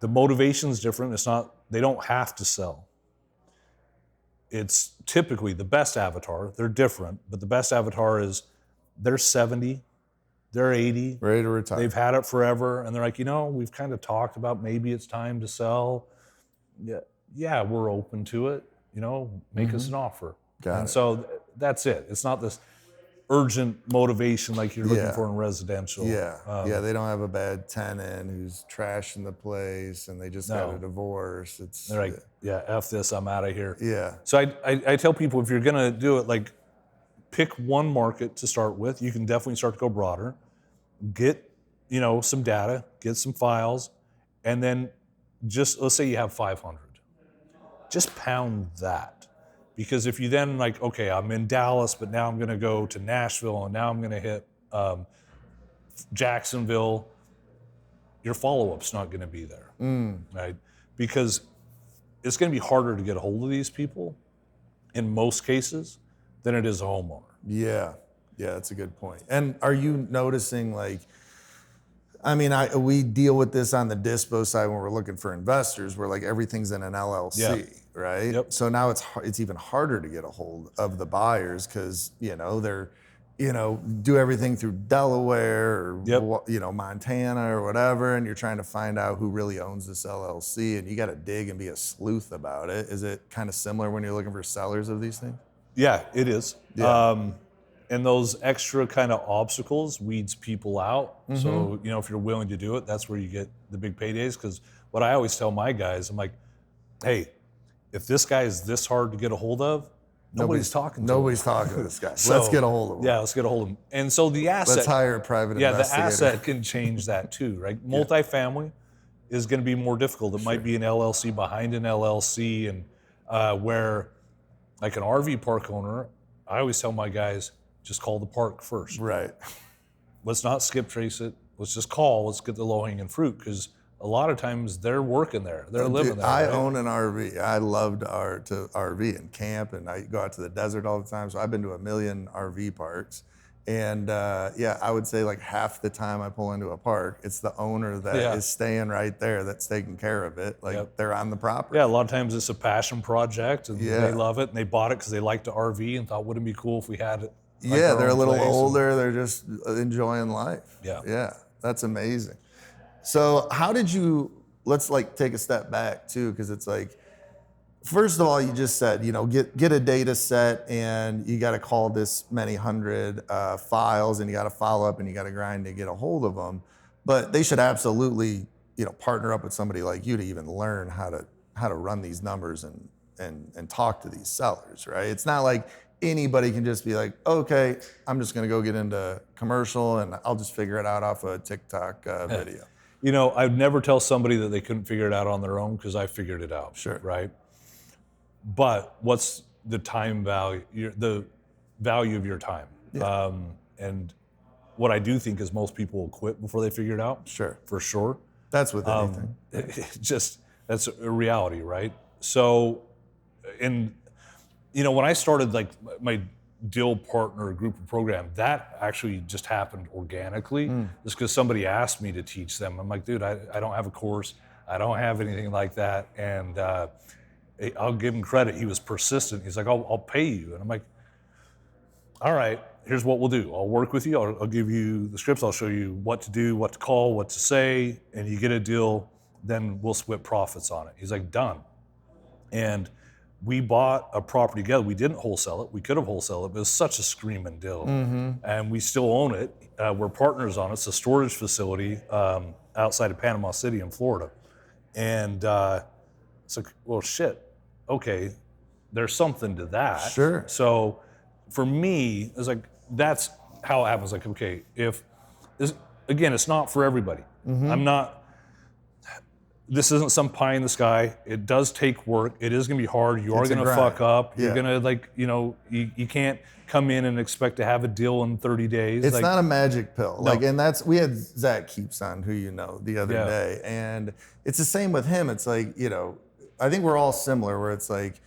Speaker 2: The motivation's different. They don't have to sell. It's typically the best avatar. They're different, but the best avatar is they're 70, they're 80.
Speaker 1: Ready to retire.
Speaker 2: They've had it forever, and they're like, we've kind of talked about maybe it's time to sell. Yeah, we're open to it. Make us an offer.
Speaker 1: Got it.
Speaker 2: So that's it. It's not this urgent motivation like you're looking for in residential.
Speaker 1: Yeah, they don't have a bad tenant who's trashing the place and they just got a divorce.
Speaker 2: They're like, F this, I'm out of here.
Speaker 1: Yeah.
Speaker 2: So I tell people, if you're gonna do it, like, pick one market to start with. You can definitely start to go broader. Get, some data, get some files, and then just, let's say you have 500. Just pound that. Because if you then like, okay, I'm in Dallas, but now I'm gonna go to Nashville, and now I'm gonna hit Jacksonville, your follow-up's not gonna be there, right? Because it's gonna be harder to get a hold of these people in most cases than it is a homeowner.
Speaker 1: Yeah, that's a good point. And are you noticing, like, I mean, we deal with this on the dispo side when we're looking for investors, where like everything's in an LLC, right?
Speaker 2: Yep.
Speaker 1: So now it's even harder to get a hold of the buyers because they're do everything through Delaware or Montana or whatever, and you're trying to find out who really owns this LLC, and you got to dig and be a sleuth about it. Is it kind of similar when you're looking for sellers of these things?
Speaker 2: Yeah, it is.
Speaker 1: Yeah.
Speaker 2: And those extra kind of obstacles weeds people out. So, if you're willing to do it, that's where you get the big paydays. Because what I always tell my guys, I'm like, hey, if this guy is this hard to get a hold of, nobody's talking to
Speaker 1: this guy.
Speaker 2: So,
Speaker 1: let's get a hold of him.
Speaker 2: Yeah, let's get a hold of him. And so the asset.
Speaker 1: Let's hire a private
Speaker 2: investigator.
Speaker 1: investigator.
Speaker 2: The asset can change that too, right? Multifamily is going to be more difficult. It might be an LLC behind an LLC, and where like an RV park owner, I always tell my guys, just call the park first.
Speaker 1: Right.
Speaker 2: Let's not skip trace it. Let's just call. Let's get the low-hanging fruit, because a lot of times they're working there. They're living there.
Speaker 1: I own an RV. I love to RV and camp, and I go out to the desert all the time. So I've been to 1 million RV parks. And I would say like half the time I pull into a park, it's the owner that is staying right there that's taking care of it. Like they're on the property.
Speaker 2: Yeah, a lot of times it's a passion project, and they love it, and they bought it because they liked the RV and thought, wouldn't it be cool if we had it? Like
Speaker 1: they're a little older. They're just enjoying life.
Speaker 2: Yeah.
Speaker 1: That's amazing. So how did you, let's like take a step back too, because it's like, first of all, you just said, get a data set, and you got to call this many hundred files, and you got to follow up, and you got to grind to get a hold of them. But they should absolutely, partner up with somebody like you to even learn how to run these numbers and talk to these sellers, right? It's not like anybody can just be like, okay, I'm just going to go get into commercial, and I'll just figure it out off a TikTok video.
Speaker 2: I'd never tell somebody that they couldn't figure it out on their own, because I figured it out.
Speaker 1: Sure.
Speaker 2: Right? But what's the time value, the value of your time?
Speaker 1: Yeah.
Speaker 2: And what I do think is most people will quit before they figure it out.
Speaker 1: Sure.
Speaker 2: For sure.
Speaker 1: That's with anything.
Speaker 2: That's a reality, right? So, when I started like my deal partner group program, that actually just happened organically. Just because somebody asked me to teach them. I'm like, dude, I don't have a course. I don't have anything like that. And I'll give him credit. He was persistent. He's like, I'll pay you. And I'm like, all right, here's what we'll do. I'll work with you. I'll give you the scripts. I'll show you what to do, what to call, what to say, and you get a deal, then we'll split profits on it. He's like, done. And we bought a property together. We didn't wholesale it. We could have wholesaled it, but it was such a screaming deal. And we still own it. We're partners on it. It's a storage facility outside of Panama City in Florida. And it's like, well, shit. Okay, there's something to that.
Speaker 1: Sure.
Speaker 2: So for me, it's like, that's how it happens. Like, okay, again, it's not for everybody. This isn't some pie in the sky. It does take work. It is gonna be hard. You are gonna fuck up. You're gonna you can't come in and expect to have a deal in 30 days.
Speaker 1: It's not a magic pill.
Speaker 2: No.
Speaker 1: And we had Zach Keeps on, who the other day, and it's the same with him. It's like, I think we're all similar, where it's like,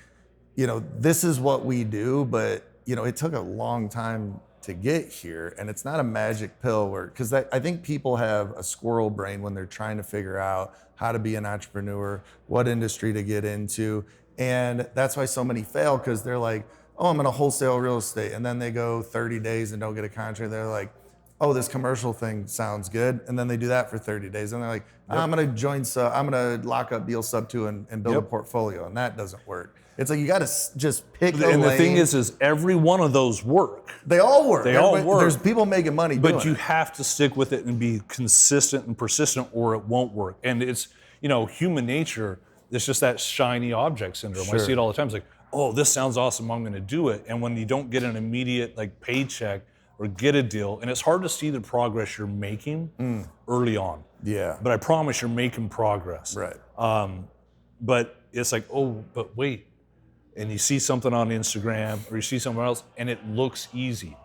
Speaker 1: this is what we do, but it took a long time to get here, and it's not a magic pill because I think people have a squirrel brain when they're trying to figure out how to be an entrepreneur, what industry to get into. And that's why so many fail, because they're like, oh, I'm gonna wholesale real estate. And then they go 30 days and don't get a contract. They're like, oh, this commercial thing sounds good. And then they do that for 30 days. And they're like, I'm gonna lock up deal sub 2 and build a portfolio. And that doesn't work. It's like, you gotta just pick a lane.
Speaker 2: And the thing is every one of those work.
Speaker 1: They all work.
Speaker 2: They all work.
Speaker 1: There's people making money doing it.
Speaker 2: But you have to stick with it and be consistent and persistent, or it won't work. And it's, human nature, it's just that shiny object syndrome.
Speaker 1: Sure.
Speaker 2: I see it all the time. It's like, oh, this sounds awesome, I'm gonna do it. And when you don't get an immediate paycheck or get a deal, and it's hard to see the progress you're making early on.
Speaker 1: Yeah.
Speaker 2: But I promise you're making progress.
Speaker 1: Right.
Speaker 2: But it's like, oh, but wait. And you see something on Instagram or you see somewhere else and it looks easy.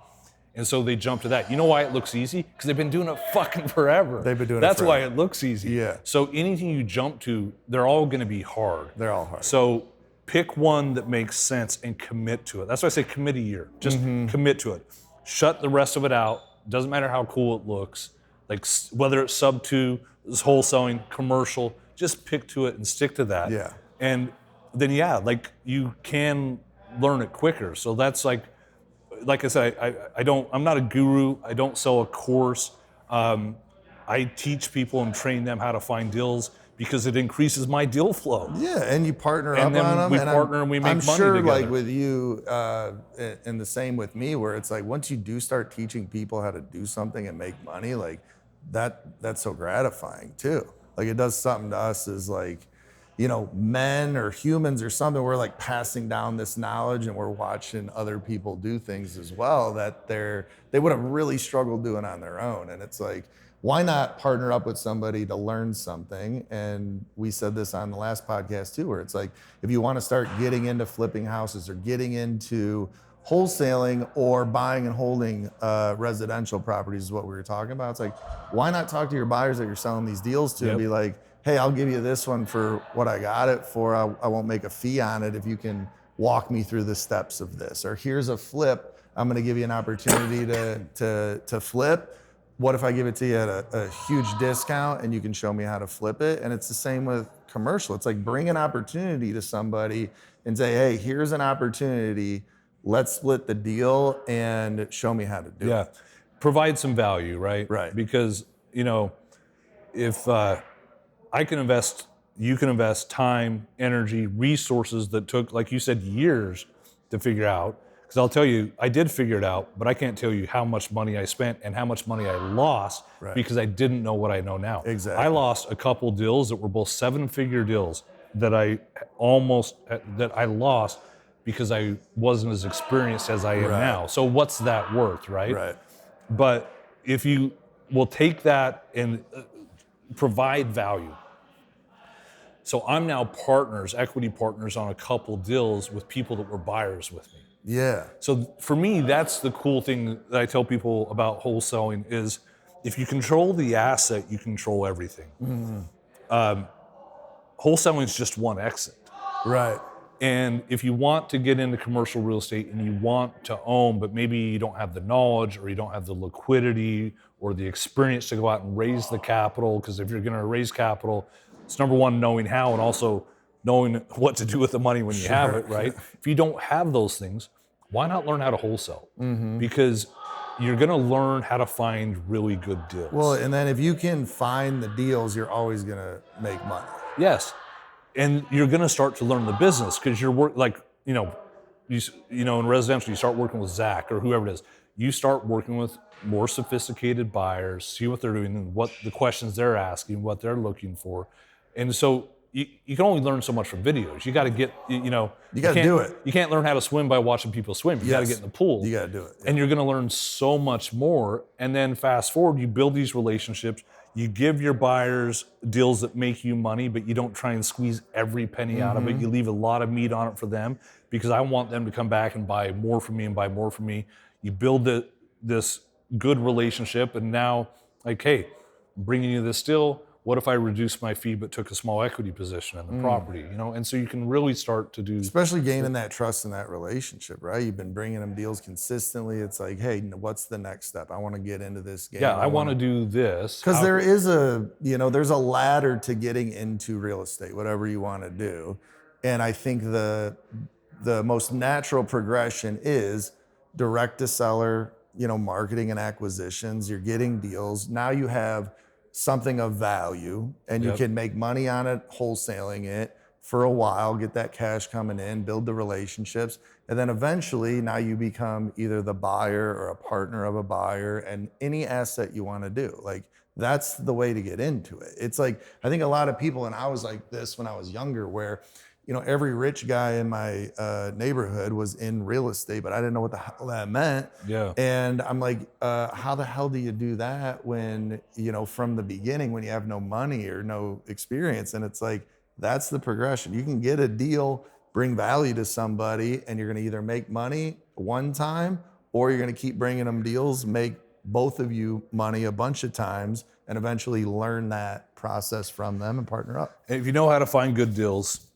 Speaker 2: And so they jump to that. You know why it looks easy? Because they've been doing it fucking forever.
Speaker 1: They've been doing
Speaker 2: That's
Speaker 1: it
Speaker 2: why
Speaker 1: forever.
Speaker 2: it looks easy.
Speaker 1: Yeah.
Speaker 2: So anything you jump to, they're all gonna be hard.
Speaker 1: They're all hard.
Speaker 2: So pick one that makes sense and commit to it. That's why I say commit a year. Just commit to it. Shut the rest of it out. Doesn't matter how cool it looks. Like whether it's sub 2, is wholesaling, commercial, just pick to it and stick to that.
Speaker 1: Yeah.
Speaker 2: And then like you can learn it quicker. So that's like I said, I'm not a guru. I don't sell a course. I teach people and train them how to find deals because it increases my deal flow.
Speaker 1: Yeah, and you partner
Speaker 2: And
Speaker 1: up
Speaker 2: then
Speaker 1: on them.
Speaker 2: we
Speaker 1: and
Speaker 2: partner and we make
Speaker 1: I'm
Speaker 2: money
Speaker 1: sure,
Speaker 2: together.
Speaker 1: like with you, and the same with me, where it's like once you do start teaching people how to do something and make money, like that's so gratifying too. Like it does something to us as like, men or humans or something. We're like passing down this knowledge, and we're watching other people do things as well that they would have really struggled doing on their own. And it's like, why not partner up with somebody to learn something? And we said this on the last podcast too, where it's like, if you want to start getting into flipping houses or getting into wholesaling or buying and holding residential properties is what we were talking about. It's like, why not talk to your buyers that you're selling these deals to and be like, hey, I'll give you this one for what I got it for. I won't make a fee on it if you can walk me through the steps of this. Or here's a flip. I'm going to give you an opportunity to flip. What if I give it to you at a huge discount and you can show me how to flip it? And it's the same with commercial. It's like bring an opportunity to somebody and say, hey, here's an opportunity. Let's split the deal and show me how to do it.
Speaker 2: Yeah, provide some value, right?
Speaker 1: Right.
Speaker 2: Because, if I can invest, you can invest time, energy, resources that took, like you said, years to figure out. Because I'll tell you, I did figure it out, but I can't tell you how much money I spent and how much money I lost because I didn't know what I know now.
Speaker 1: Exactly.
Speaker 2: I lost a couple deals that were both 7-figure deals that I lost because I wasn't as experienced as I am now. So what's that worth, right?
Speaker 1: Right.
Speaker 2: But if you will take that and provide value. So I'm now equity partners on a couple deals with people that were buyers with me.
Speaker 1: Yeah.
Speaker 2: So for me, that's the cool thing that I tell people about wholesaling is if you control the asset, you control everything. Wholesaling is just one exit.
Speaker 1: Right.
Speaker 2: And if you want to get into commercial real estate and you want to own, but maybe you don't have the knowledge or you don't have the liquidity or the experience to go out and raise the capital, because if you're going to raise capital, it's number one, knowing how, and also knowing what to do with the money when you have it, right? If you don't have those things, why not learn how to wholesale? Because you're going to learn how to find really good deals.
Speaker 1: Well, and then if you can find the deals, you're always going to make money.
Speaker 2: Yes. And you're going to start to learn the business because you're in residential, you start working with Zach or whoever it is. You start working with more sophisticated buyers, see what they're doing and what the questions they're asking, what they're looking for. And so you can only learn so much from videos. You got to get,
Speaker 1: You got to do it.
Speaker 2: You can't learn how to swim by watching people swim. You got to get in the pool.
Speaker 1: You got to do it. Yeah.
Speaker 2: And you're going to learn so much more. And then fast forward, you build these relationships. You give your buyers deals that make you money, but you don't try and squeeze every penny out of it. You leave a lot of meat on it for them because I want them to come back and buy more from me and buy more from me. You build this good relationship, and now, like, hey, I'm bringing you this deal. What if I reduced my fee but took a small equity position in the property? And so you can really start to do...
Speaker 1: Especially gaining that trust in that relationship, right? You've been bringing them deals consistently. It's like, hey, what's the next step? I want to get into this game.
Speaker 2: Yeah, I want to do this.
Speaker 1: Because there is there's a ladder to getting into real estate, whatever you want to do. And I think the most natural progression is direct to seller, marketing and acquisitions. You're getting deals. Now you have something of value and you can make money on it, wholesaling it for a while, get that cash coming in, build the relationships. And then eventually now you become either the buyer or a partner of a buyer and any asset you want to do. Like that's the way to get into it. It's like, I think a lot of people, and I was like this when I was younger, where every rich guy in my neighborhood was in real estate, but I didn't know what the hell that meant.
Speaker 2: Yeah.
Speaker 1: And I'm like, how the hell do you do that when, from the beginning, when you have no money or no experience? And it's like, that's the progression. You can get a deal, bring value to somebody, and you're going to either make money one time or you're going to keep bringing them deals, make both of you money a bunch of times, and eventually learn that process from them and partner up.
Speaker 2: And if you know how to find good deals,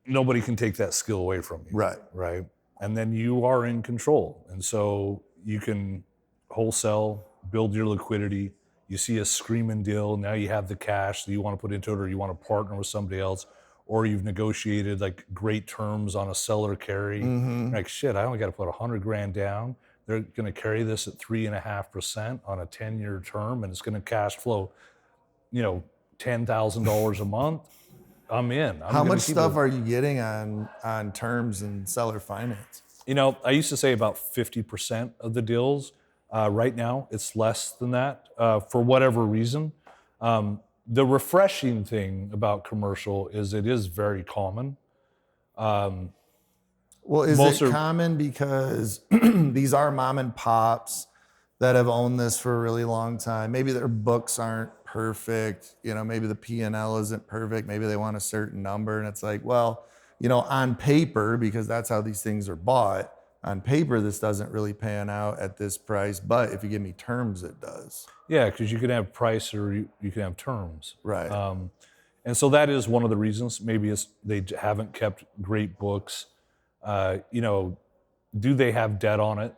Speaker 2: nobody can take that skill away from you.
Speaker 1: Right.
Speaker 2: And then you are in control. And so you can wholesale, build your liquidity. you see a screaming deal, now you have the cash that you want to put into it, or you want to partner with somebody else, or you've negotiated like great terms on a seller carry.
Speaker 1: Mm-hmm.
Speaker 2: You're like, shit, I only got to put $100,000 down. They're going to carry this at 3.5% on a 10-year term, and it's going to cash flow, $10,000 a month. I'm in.
Speaker 1: How
Speaker 2: I'm going
Speaker 1: much
Speaker 2: to keep
Speaker 1: stuff
Speaker 2: it.
Speaker 1: are you getting on terms and seller finance?
Speaker 2: I used to say about 50% of the deals. Right now, it's less than that for whatever reason. The refreshing thing about commercial is it is very common.
Speaker 1: Well, is
Speaker 2: Most
Speaker 1: it
Speaker 2: are,
Speaker 1: common because these are mom and pops that have owned this for a really long time? Maybe their books aren't perfect. Maybe the P&L isn't perfect. Maybe they want a certain number. And it's like, well, on paper, because that's how these things are bought, on paper, this doesn't really pan out at this price. But if you give me terms, it does.
Speaker 2: yeah, because you can have price or you can have terms.
Speaker 1: Right.
Speaker 2: And so that is one of the reasons. Maybe it's they haven't kept great books. Do they have debt on it?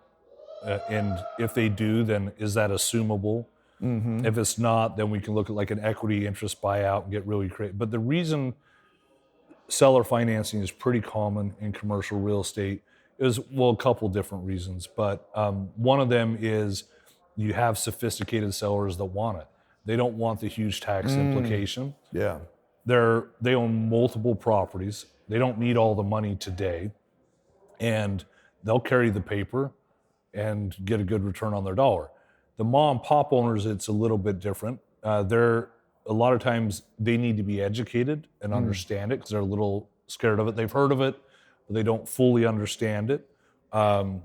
Speaker 2: And if they do, then is that assumable?
Speaker 1: Mm-hmm.
Speaker 2: If it's not, then we can look at like an equity interest buyout and get really creative. But the reason seller financing is pretty common in commercial real estate is, well, a couple different reasons. But one of them is you have sophisticated sellers that want it. They don't want the huge tax implication.
Speaker 1: Yeah.
Speaker 2: They own multiple properties. They don't need all the money today. And they'll carry the paper and get a good return on their dollar. The mom and pop owners, it's a little bit different. A lot of times they need to be educated and understand it because they're a little scared of it. They've heard of it, but they don't fully understand it. And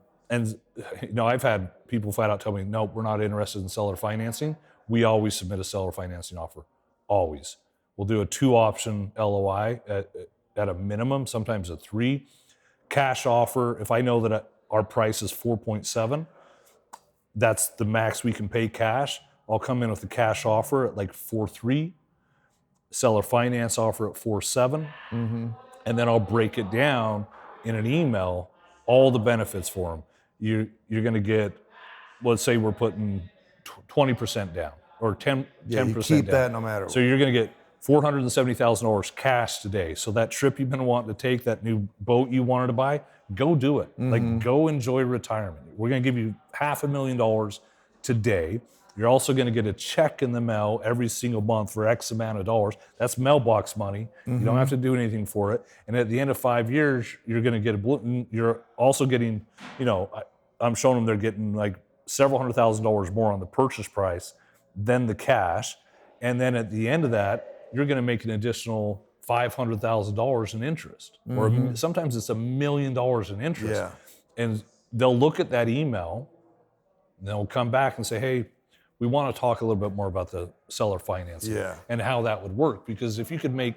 Speaker 2: I've had people flat out tell me, no, we're not interested in seller financing. We always submit a seller financing offer, always. We'll do a 2-option LOI at a minimum, sometimes a 3. Cash offer, if I know that our price is 4.7, that's the max we can pay cash. I'll come in with a cash offer at like 4.3, seller finance offer at 4.7, and then I'll break it down in an email, all the benefits for them. You're going to get, let's say we're putting 20% down or 10%
Speaker 1: You keep
Speaker 2: down.
Speaker 1: that no matter
Speaker 2: So
Speaker 1: what.
Speaker 2: you're going to get $470,000 cash today. So that trip you've been wanting to take, that new boat you wanted to buy, go do it. Like, go enjoy retirement. We're going to give you $500,000 today. You're also going to get a check in the mail every single month for X amount of dollars. That's mailbox money. You don't have to do anything for it. And at the end of 5 years, you're going to get you're also getting, I'm showing them they're getting like several $100,000 more on the purchase price than the cash. And then at the end of that, you're going to make an additional $500,000 in interest, or sometimes it's $1 million in interest.
Speaker 1: Yeah.
Speaker 2: And they'll look at that email, and they'll come back and say, "Hey, we want to talk a little bit more about the seller financing and how that would work." Because if you could make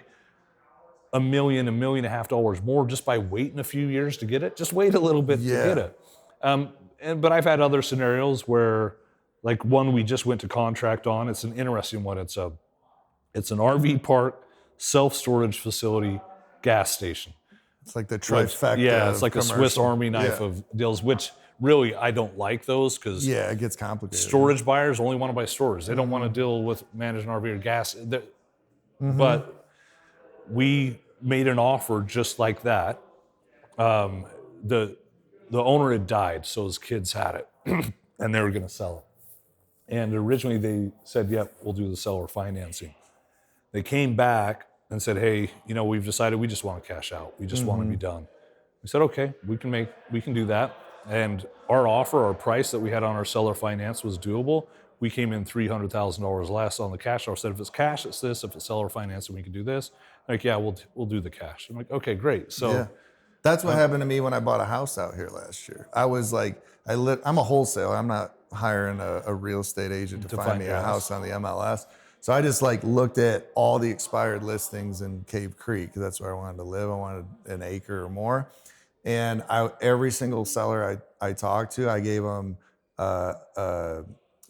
Speaker 2: $1 million, $1.5 million more just by waiting a few years to get it, just wait a little bit to get it. But I've had other scenarios where, like one we just went to contract on. It's an interesting one. It's an RV park, self-storage facility, gas station.
Speaker 1: It's like the trifecta.
Speaker 2: Yeah, it's like a Swiss
Speaker 1: commercial.
Speaker 2: Army knife of deals, which really I don't like those because
Speaker 1: it gets complicated.
Speaker 2: storage buyers only want to buy storage. They don't want to deal with managing RV or gas. But we made an offer just like that. The owner had died, so his kids had it, and they were going to sell it. And originally they said, "Yep, we'll do the seller financing." They came back and said, "Hey, we've decided we just want to cash out. We just want to be done." We said, "Okay, we can do that." And our offer, our price that we had on our seller finance was doable. We came in $300,000 less on the cash. I said, "If it's cash, it's this. If it's seller financing, we can do this." Like, "Yeah, we'll do the cash." I'm like, "Okay, great." So
Speaker 1: that's what happened to me when I bought a house out here last year. I was like, I'm a wholesaler. I'm not hiring a real estate agent to find me a house on the MLS. So I just looked at all the expired listings in Cave Creek, because that's where I wanted to live. I wanted an acre or more. And every single seller I talked to, I gave them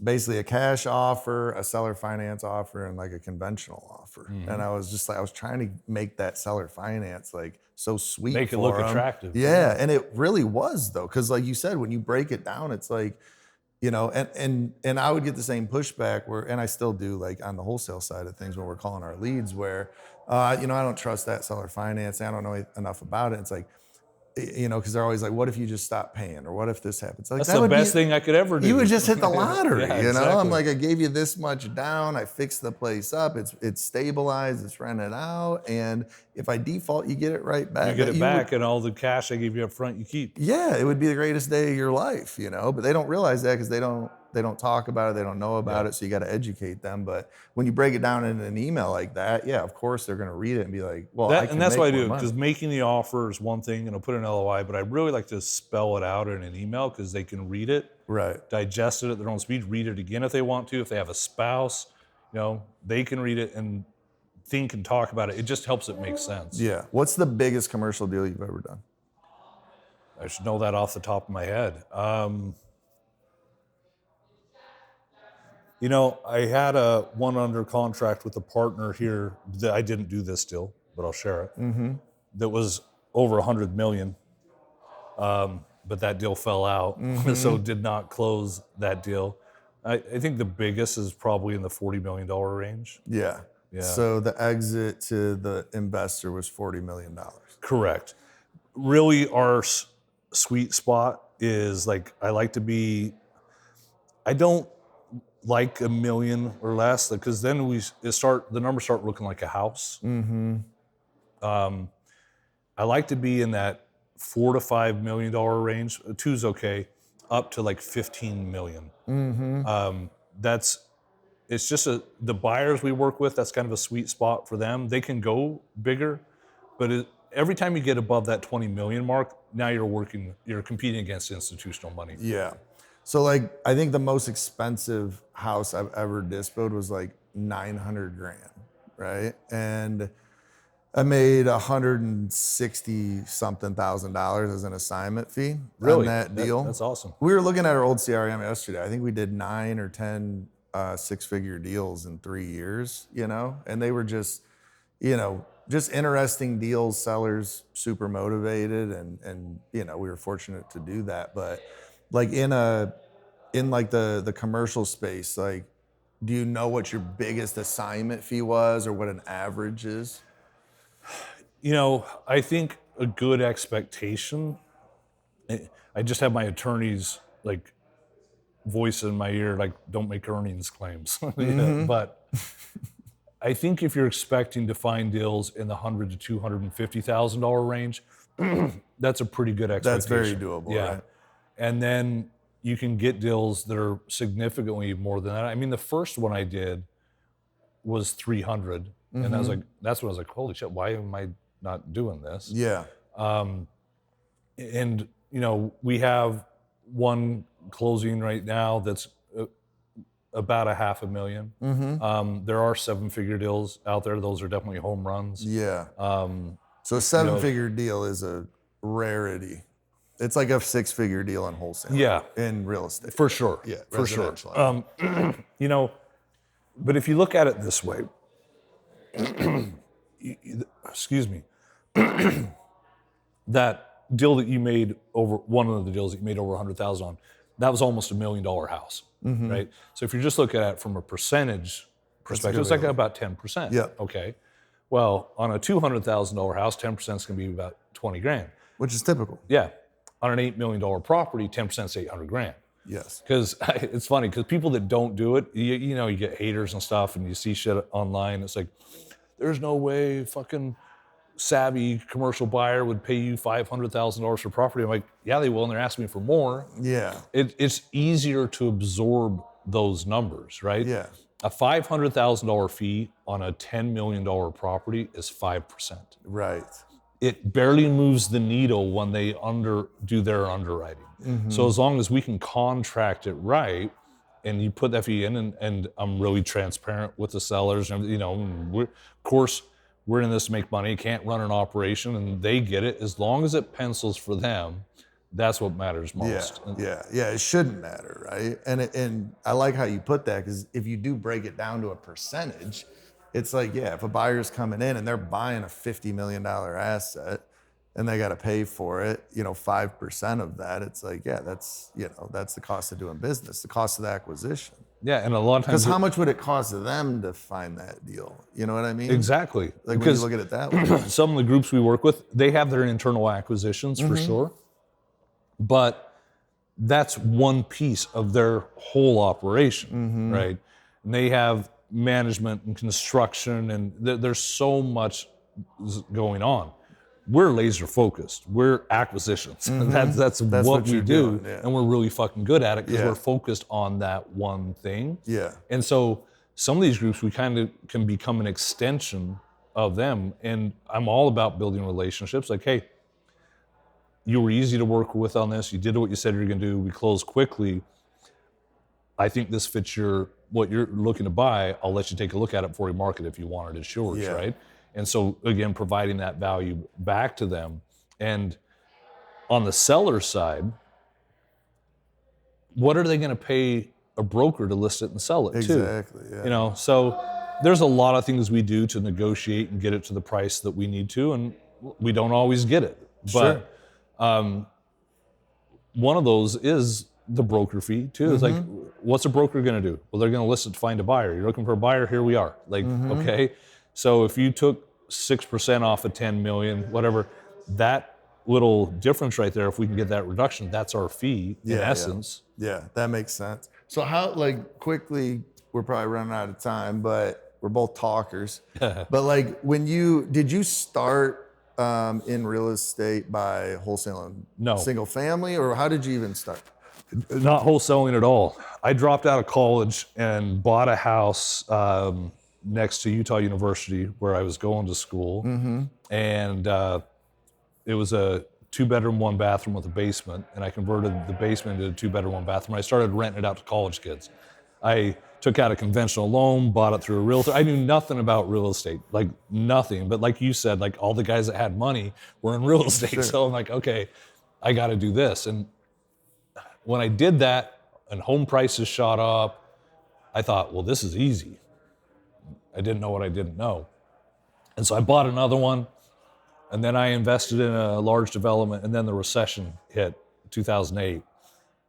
Speaker 1: basically a cash offer, a seller finance offer, and like a conventional offer. And I was just I was trying to make that seller finance so sweet.
Speaker 2: Make it look attractive.
Speaker 1: Yeah, and it really was though, because like you said, when you break it down, it's like And I would get the same pushback and I still do, like on the wholesale side of things when we're calling our leads, where, I don't trust that seller finance. I don't know enough about it. It's like, because they're always like, what if you just stop paying, or what if this happens? Like
Speaker 2: That's
Speaker 1: that
Speaker 2: the
Speaker 1: would
Speaker 2: best
Speaker 1: be,
Speaker 2: thing I could ever do.
Speaker 1: you would just hit the lottery.
Speaker 2: Yeah,
Speaker 1: I'm
Speaker 2: exactly.
Speaker 1: like, I gave you this much down, I fixed the place up, it's stabilized, it's rented out, and if I default, you get it right back.
Speaker 2: You get it
Speaker 1: You would-
Speaker 2: back, and all the cash I gave you up front, you keep.
Speaker 1: yeah, it would be the greatest day of your life, but they don't realize that because they don't talk about it, they don't know about it, so you got to educate them. But when you break it down in an email like that, yeah, of course they're going to read it and be like, well, I can
Speaker 2: And that's
Speaker 1: make
Speaker 2: what I
Speaker 1: more
Speaker 2: do,
Speaker 1: money.
Speaker 2: because making the offer is one thing, and I'll put an LOI, but I really like to spell it out in an email because they can read it,
Speaker 1: Right.
Speaker 2: digest it at their own speed, read it again if they want to. If they have a spouse, they can read it and think and talk about it. It just helps it make sense.
Speaker 1: Yeah. What's the biggest commercial deal you've ever done?
Speaker 2: I should know that off the top of my head. I had one under contract with a partner here that I didn't do this deal, but I'll share it.
Speaker 1: Mm-hmm.
Speaker 2: That was over $100 million, but that deal fell out, so did not close that deal. I think the biggest is probably in the $40 million range.
Speaker 1: Yeah.
Speaker 2: Yeah.
Speaker 1: So the exit to the investor was $40 million.
Speaker 2: Correct. Really, our sweet spot is like, I don't like $1 million or less, because then the numbers start looking like a house.
Speaker 1: Mm-hmm.
Speaker 2: I like to be in that $4 to $5 million range. Two's okay, up to like 15 million.
Speaker 1: Mm-hmm.
Speaker 2: It's just the buyers we work with, that's kind of a sweet spot for them. They can go bigger, but every time you get above that 20 million mark, now you're competing against institutional money.
Speaker 1: Yeah. So like, I think the most expensive house I've ever dispoed was like 900 grand, right? And I made $160,000 as an assignment fee on that deal.
Speaker 2: That's awesome.
Speaker 1: We were looking at our old CRM yesterday. I think we did 9 or 10 six-figure deals in 3 years, and they were just interesting deals, sellers super motivated, and we were fortunate to do that. But like in like the commercial space, like, do you know what your biggest assignment fee was or what an average is?
Speaker 2: I think a good expectation, I just have my attorney's like voice in my ear, like, don't make earnings claims.
Speaker 1: Mm-hmm.
Speaker 2: But I think if you're expecting to find deals in the $100,000 to $250,000 range, that's a pretty good expectation.
Speaker 1: That's very doable,
Speaker 2: yeah.
Speaker 1: right?
Speaker 2: And then you can get deals that are significantly more than that. I mean, the first one I did was 300, and I was like, that's when I was like, holy shit, why am I not doing this?
Speaker 1: Yeah.
Speaker 2: And we have one closing right now that's about $500,000.
Speaker 1: Mm-hmm.
Speaker 2: There are 7-figure deals out there. Those are definitely home runs.
Speaker 1: Yeah. So a 7-figure deal is a rarity. It's like a 6-figure deal in wholesale.
Speaker 2: Yeah.
Speaker 1: In real estate.
Speaker 2: For sure.
Speaker 1: Yeah.
Speaker 2: For sure.
Speaker 1: Residential.
Speaker 2: But if you look at it this way, excuse me, that deal that you made one of the deals that you made over 100,000 on, that was almost $1 million house, right? So if you're just looking at it from a percentage perspective, it's like about 10%.
Speaker 1: Yeah.
Speaker 2: Okay. Well, on a $200,000 house, 10% is going to be about 20 grand.
Speaker 1: Which is typical.
Speaker 2: Yeah. On an $8 million property, 10% is 800 grand.
Speaker 1: Yes.
Speaker 2: Because it's funny, because people that don't do it, you get haters and stuff, and you see shit online. It's like, there's no way fucking savvy commercial buyer would pay you $500,000 for property. I'm like, yeah, they will, and they're asking me for more.
Speaker 1: Yeah.
Speaker 2: It's easier to absorb those numbers, right?
Speaker 1: Yeah.
Speaker 2: A $500,000 fee on a $10 million property is 5%.
Speaker 1: Right.
Speaker 2: It barely moves the needle when they do their underwriting. So as long as we can contract it right, and you put that fee in, and I'm really transparent with the sellers, and of course we're in this to make money. Can't run an operation, and they get it. As long as it pencils for them, that's what matters most.
Speaker 1: Yeah. It shouldn't matter, right? And I like how you put that, because if you do break it down to a percentage, it's like, if a buyer's coming in and they're buying a $50 million asset, and they got to pay for it, 5% of that, it's like, yeah, that's the cost of doing business, the cost of the acquisition.
Speaker 2: Yeah, and a lot of times,
Speaker 1: Because how much would it cost them to find that deal? You know what I mean?
Speaker 2: exactly,
Speaker 1: Like when you
Speaker 2: because
Speaker 1: look at it that way.
Speaker 2: some of the groups we work with, they have their internal acquisitions for sure, but that's one piece of their whole operation, right? And they have management and construction, and there's so much going on. We're laser focused. We're acquisitions. That's what we
Speaker 1: you're
Speaker 2: do,
Speaker 1: doing, yeah.
Speaker 2: and we're really fucking good at it because
Speaker 1: Yeah.
Speaker 2: we're focused on that one thing.
Speaker 1: Yeah.
Speaker 2: And so some of these groups, we kind of can become an extension of them. And I'm all about building relationships. Like, hey, you were easy to work with on this. You did what you said you were going to do. We closed quickly. I think this fits what you're looking to buy. I'll let you take a look at it before you market if you want it. It's yours,
Speaker 1: Yeah.
Speaker 2: right? And so again, providing that value back to them. And on the seller side, what are they going to pay a broker to list it and sell it too?
Speaker 1: Exactly. Yeah.
Speaker 2: So there's a lot of things we do to negotiate and get it to the price that we need to, and we don't always get it.
Speaker 1: Sure.
Speaker 2: But one of those is the broker fee too. It's like, what's a broker going to do? Well, they're going to list it to find a buyer. You're looking for a buyer, here we are. Like, okay. So if you took 6% off of 10 million, whatever, that little difference right there, if we can get that reduction, that's our fee in essence.
Speaker 1: Yeah, that makes sense. So how, like, quickly, we're probably running out of time, but we're both talkers. But like, did you start in real estate by wholesaling?
Speaker 2: No.
Speaker 1: Single family, or how did you even start?
Speaker 2: Not wholesaling at all. I dropped out of college and bought a house next to Utah University where I was going to school. And it was a 2-bedroom, 1-bathroom with a basement. And I converted the basement into a 2-bedroom, 1-bathroom. I started renting it out to college kids. I took out a conventional loan, bought it through a realtor. I knew nothing about real estate, like nothing. But like you said, like all the guys that had money were in real estate.
Speaker 1: Sure.
Speaker 2: So I'm like, okay, I got to do this. And when I did that and home prices shot up, I thought, well, this is easy. I didn't know what I didn't know. And so I bought another one, and then I invested in a large development, and then the recession hit 2008.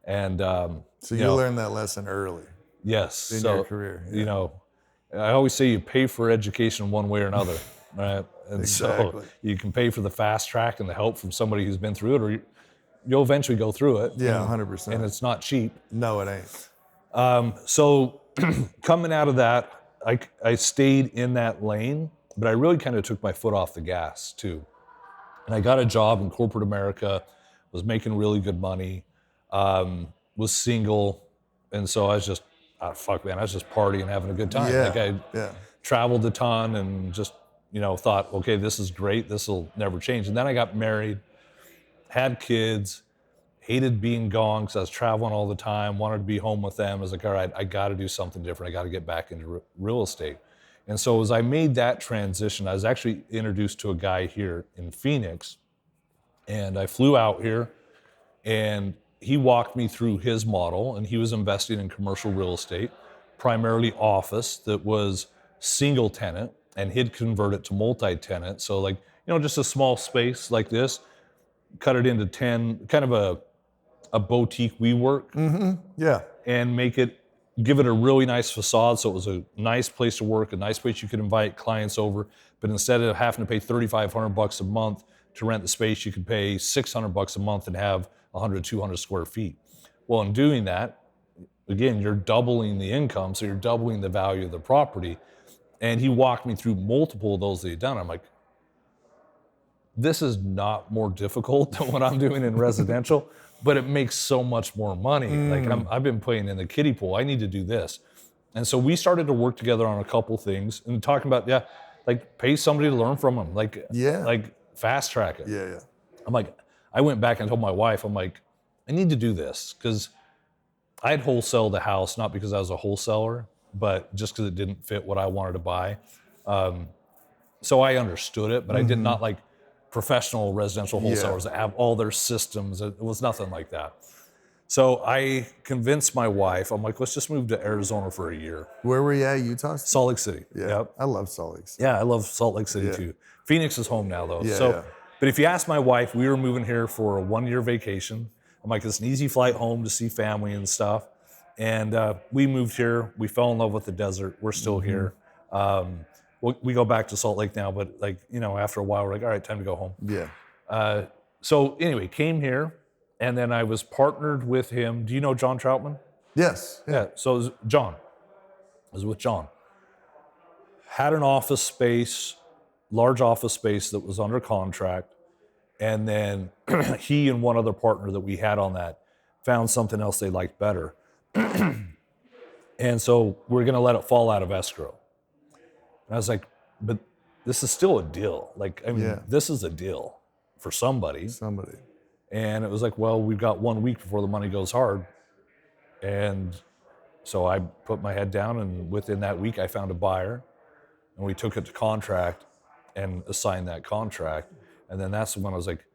Speaker 2: And
Speaker 1: So you learned that lesson early.
Speaker 2: Yes.
Speaker 1: In your career. Yeah.
Speaker 2: I always say you pay for education one way or another, right? And
Speaker 1: Exactly.
Speaker 2: so you can pay for the fast track and the help from somebody who's been through it, or you'll eventually go through it.
Speaker 1: Yeah,
Speaker 2: and
Speaker 1: 100%.
Speaker 2: And it's not cheap.
Speaker 1: No, it ain't.
Speaker 2: So coming out of that, I stayed in that lane, but I really kind of took my foot off the gas too. And I got a job in corporate America, was making really good money, was single. And so I was just, I was just partying, having a good time.
Speaker 1: Yeah.
Speaker 2: Like I traveled a ton and just, thought, okay, this is great. This will never change. And then I got married, had kids, hated being gone because I was traveling all the time, wanted to be home with them. I was like, all right, I got to do something different. I got to get back into real estate. And so as I made that transition, I was actually introduced to a guy here in Phoenix, and I flew out here, and he walked me through his model, and he was investing in commercial real estate, primarily office that was single tenant, and he'd convert it to multi-tenant. So like, just a small space like this, cut it into 10, kind of a boutique WeWork.
Speaker 1: Yeah.
Speaker 2: And give it a really nice facade. So it was a nice place to work, a nice place you could invite clients over. But instead of having to pay $3,500 a month to rent the space, you could pay $600 a month and have 100, 200 square feet. Well, in doing that, again, you're doubling the income, so you're doubling the value of the property. And he walked me through multiple of those that he'd done. I'm like, this is not more difficult than what I'm doing in residential, but it makes so much more money. Like I've been playing in the kiddie pool. I need to do this. And so we started to work together on a couple things and talking about, like pay somebody to learn from them. Like fast track it.
Speaker 1: Yeah.
Speaker 2: I'm like, I went back and told my wife, I'm like, I need to do this because I had wholesaled the house, not because I was a wholesaler, but just because it didn't fit what I wanted to buy. So I understood it, but I did not like professional residential wholesalers that have all their systems. It was nothing like that. So I convinced my wife, I'm like, let's just move to Arizona for a year.
Speaker 1: Where were you at, Utah?
Speaker 2: Salt Lake City.
Speaker 1: Yeah.
Speaker 2: Yep.
Speaker 1: I love Salt Lake City.
Speaker 2: Yeah, I love Salt Lake City too. Phoenix is home now though. But if you ask my wife, we were moving here for a 1-year vacation. I'm like, it's an easy flight home to see family and stuff. And we moved here. We fell in love with the desert. We're still here. We go back to Salt Lake now, but like, after a while, we're like, all right, time to go home.
Speaker 1: Yeah.
Speaker 2: So anyway, came here, and then I was partnered with him. Do you know John Troutman?
Speaker 1: Yes.
Speaker 2: Yeah. So it was John. I was with John. Had an office space, large office space that was under contract. And then he and one other partner that we had on that found something else they liked better. And so we're going to let it fall out of escrow. And I was like, but this is still a deal. Like, I mean, this is a deal for somebody. And it was like, well, we've got 1 week before the money goes hard. And so I put my head down, and within that week I found a buyer, and we took it to contract and assigned that contract. And then that's when I was like,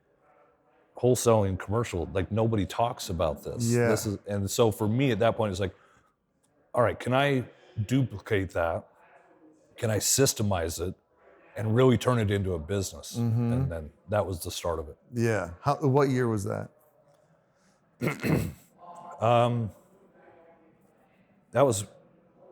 Speaker 2: wholesaling commercial, like nobody talks about this.
Speaker 1: Yeah.
Speaker 2: And so for me at that point, it's like, all right, can I duplicate that? Can I systemize it and really turn it into a business? And then that was the start of it.
Speaker 1: Yeah. What year was that?
Speaker 2: That was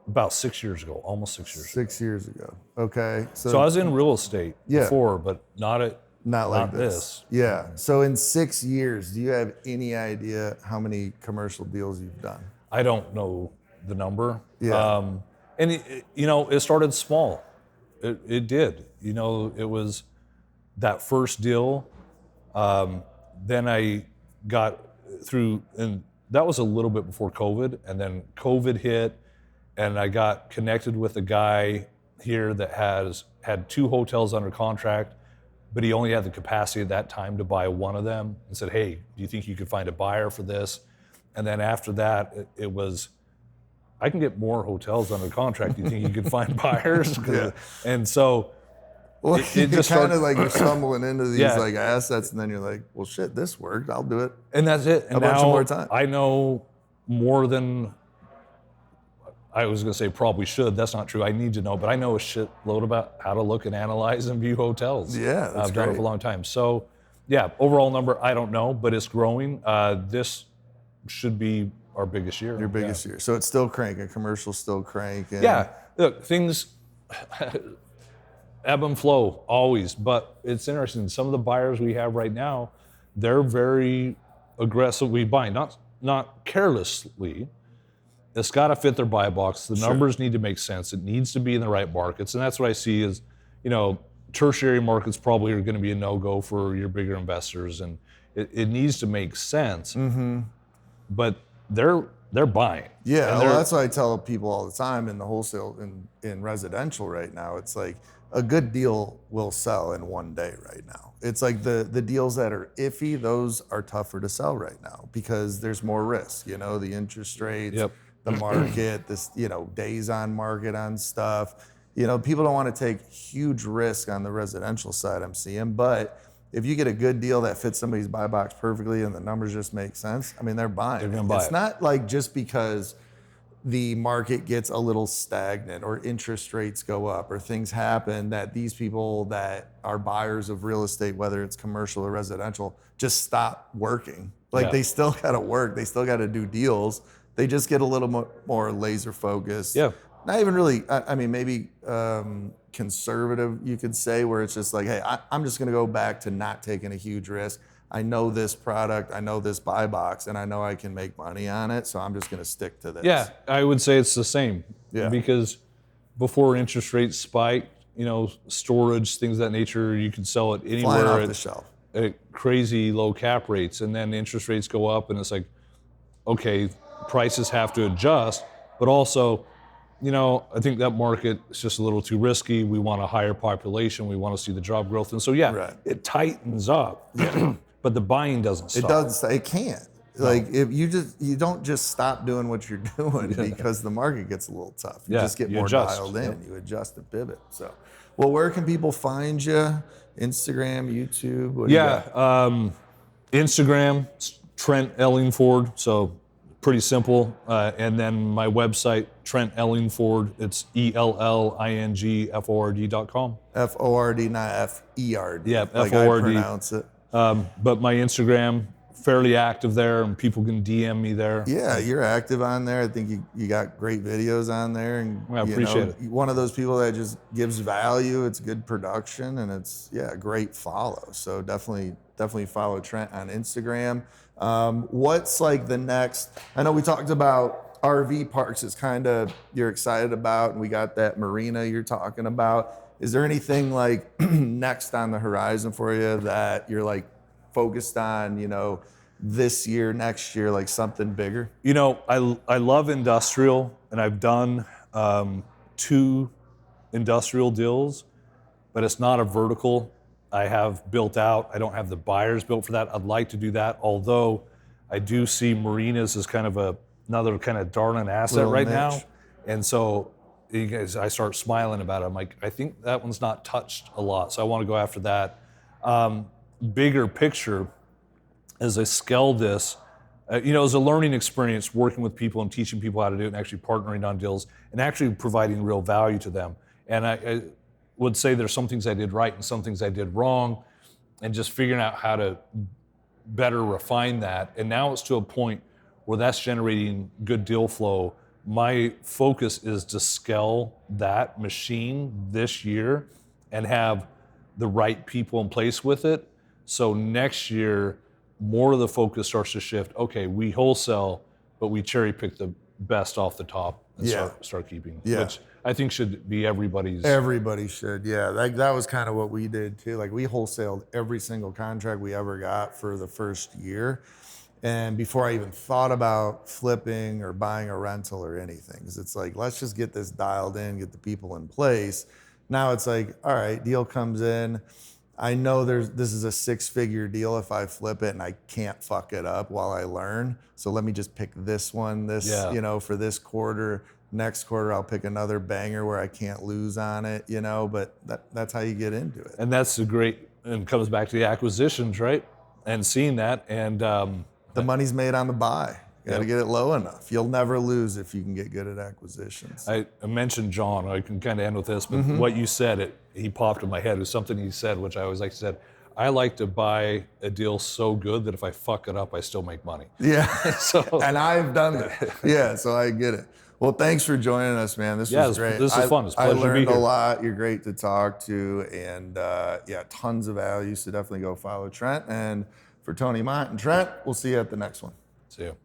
Speaker 2: about 6 years ago, almost 6 years ago.
Speaker 1: 6 years ago. Okay.
Speaker 2: So I was in real estate before, but not
Speaker 1: like this. Yeah. So in 6 years, do you have any idea how many commercial deals you've done?
Speaker 2: I don't know the number.
Speaker 1: Yeah.
Speaker 2: And it started small. It did. It was that first deal. Then I got through, and that was a little bit before COVID. And then COVID hit, and I got connected with a guy here that had 2 hotels under contract, but he only had the capacity at that time to buy one of them, and said, hey, do you think you could find a buyer for this? And then after that, it was, I can get more hotels under contract. Do you think you could find buyers? And so
Speaker 1: well,
Speaker 2: it just
Speaker 1: kind of like you're stumbling into these like assets, and then you're like, well, shit, this worked. I'll do it.
Speaker 2: And that's it. And
Speaker 1: a bunch more time.
Speaker 2: I know more than I was going to say probably should. That's not true. I need to know, but I know a shitload about how to look and analyze and view hotels.
Speaker 1: Yeah, that's
Speaker 2: I've done it for a long time. So, yeah, overall number, I don't know, but it's growing. This should be our biggest year.
Speaker 1: Your biggest year. So it's still cranking. Commercial's still cranking.
Speaker 2: Yeah. Look, things ebb and flow always, but it's interesting. Some of the buyers we have right now, they're very aggressively buying, not carelessly. It's got to fit their buy box. The numbers need to make sense. It needs to be in the right markets. And that's what I see is, tertiary markets probably are going to be a no-go for your bigger investors. And it needs to make sense. But they're buying.
Speaker 1: Yeah, well, that's what I tell people all the time in the wholesale, in residential right now. It's like a good deal will sell in one day right now. It's like the deals that are iffy, those are tougher to sell right now because there's more risk, the interest rates, the market, this, days on market on stuff. People don't want to take huge risk on the residential side, I'm seeing, but if you get a good deal that fits somebody's buy box perfectly and the numbers just make sense, I mean, they're buying.
Speaker 2: They're gonna buy
Speaker 1: it's not like just because the market gets a little stagnant or interest rates go up or things happen that these people that are buyers of real estate, whether it's commercial or residential, just stop working. Like they still got to work. They still got to do deals. They just get a little more laser focused.
Speaker 2: Yeah.
Speaker 1: Not even really, I mean, maybe conservative, you could say, where it's just like, hey, I'm just going to go back to not taking a huge risk. I know this product, I know this buy box, and I know I can make money on it, so I'm just going to stick to this.
Speaker 2: Yeah, I would say it's the same.
Speaker 1: Yeah.
Speaker 2: Because before interest rates spiked, storage, things of that nature, you could sell it anywhere
Speaker 1: Flying off the shelf.
Speaker 2: At crazy low cap rates, and then interest rates go up, and it's like, okay, prices have to adjust, but also, I think that market is just a little too risky. We want a higher population. We want to see the job growth. And so, it tightens up, but the buying doesn't stop.
Speaker 1: It doesn't. It can't. No. Like if you don't just stop doing what you're doing because the market gets a little tough. You just get more dialed in. You adjust and pivot. So, well, where can people find you? Instagram, YouTube?
Speaker 2: Instagram, Trent Ellingford. So pretty simple. And then my website, Trent Ellingford, it's ELLINGFORD.com.
Speaker 1: F-O-R-D, not F-E-R-D.
Speaker 2: Yeah,
Speaker 1: like
Speaker 2: F-O-R-D.
Speaker 1: I pronounce it.
Speaker 2: But my Instagram, fairly active there, and people can DM me there.
Speaker 1: Yeah, you're active on there. I think you got great videos on there, and
Speaker 2: I appreciate it.
Speaker 1: One of those people that just gives value. It's good production, and it's a great follow. So definitely follow Trent on Instagram. What's like the next? I know we talked about RV parks. It's kind of you're excited about, and we got that marina you're talking about. Is there anything like next on the horizon for you that you're like focused on? This year, next year, like something bigger?
Speaker 2: I love industrial, and I've done 2 industrial deals, but it's not a vertical I have built out. I don't have the buyers built for that. I'd like to do that, although I do see marinas as kind of another kind of darling asset
Speaker 1: Little
Speaker 2: right
Speaker 1: niche.
Speaker 2: now. And so you guys, I start smiling about it. I'm like, I think that one's not touched a lot, so I want to go after that. Bigger picture, as I scale this, it was a learning experience working with people and teaching people how to do it and actually partnering on deals and actually providing real value to them. And I would say there's some things I did right and some things I did wrong, and just figuring out how to better refine that. And now it's to a point where that's generating good deal flow. My focus is to scale that machine this year and have the right people in place with it. So next year, more of the focus starts to shift. Okay, we wholesale, but we cherry pick the best off the top and start keeping. Which I think should be everybody's.
Speaker 1: Everybody should, yeah. That was kind of what we did too. Like we wholesaled every single contract we ever got for the first year. And before I even thought about flipping or buying a rental or anything, because it's like, let's just get this dialed in, get the people in place. Now it's like, all right, deal comes in. I know this is a 6-figure deal if I flip it, and I can't fuck it up while I learn. So let me just pick this one, for this quarter. Next quarter, I'll pick another banger where I can't lose on it, but that's how you get into it.
Speaker 2: And that's and comes back to the acquisitions, right? And seeing that, and
Speaker 1: the money's made on the buy. You got to get it low enough. You'll never lose if you can get good at acquisitions.
Speaker 2: I mentioned John. I can kind of end with this, but what you said, he popped in my head. It was something he said, which I always like to say. I like to buy a deal so good that if I fuck it up, I still make money.
Speaker 1: Yeah, and I've done that. Yeah, so I get it. Well, thanks for joining us, man. This was great.
Speaker 2: This is fun. It's a pleasure
Speaker 1: I learned
Speaker 2: to be here.
Speaker 1: a lot. You're great to talk to, and tons of value. So definitely go follow Trent. And for Tony Mont and Trent, we'll see you at the next one.
Speaker 2: See you.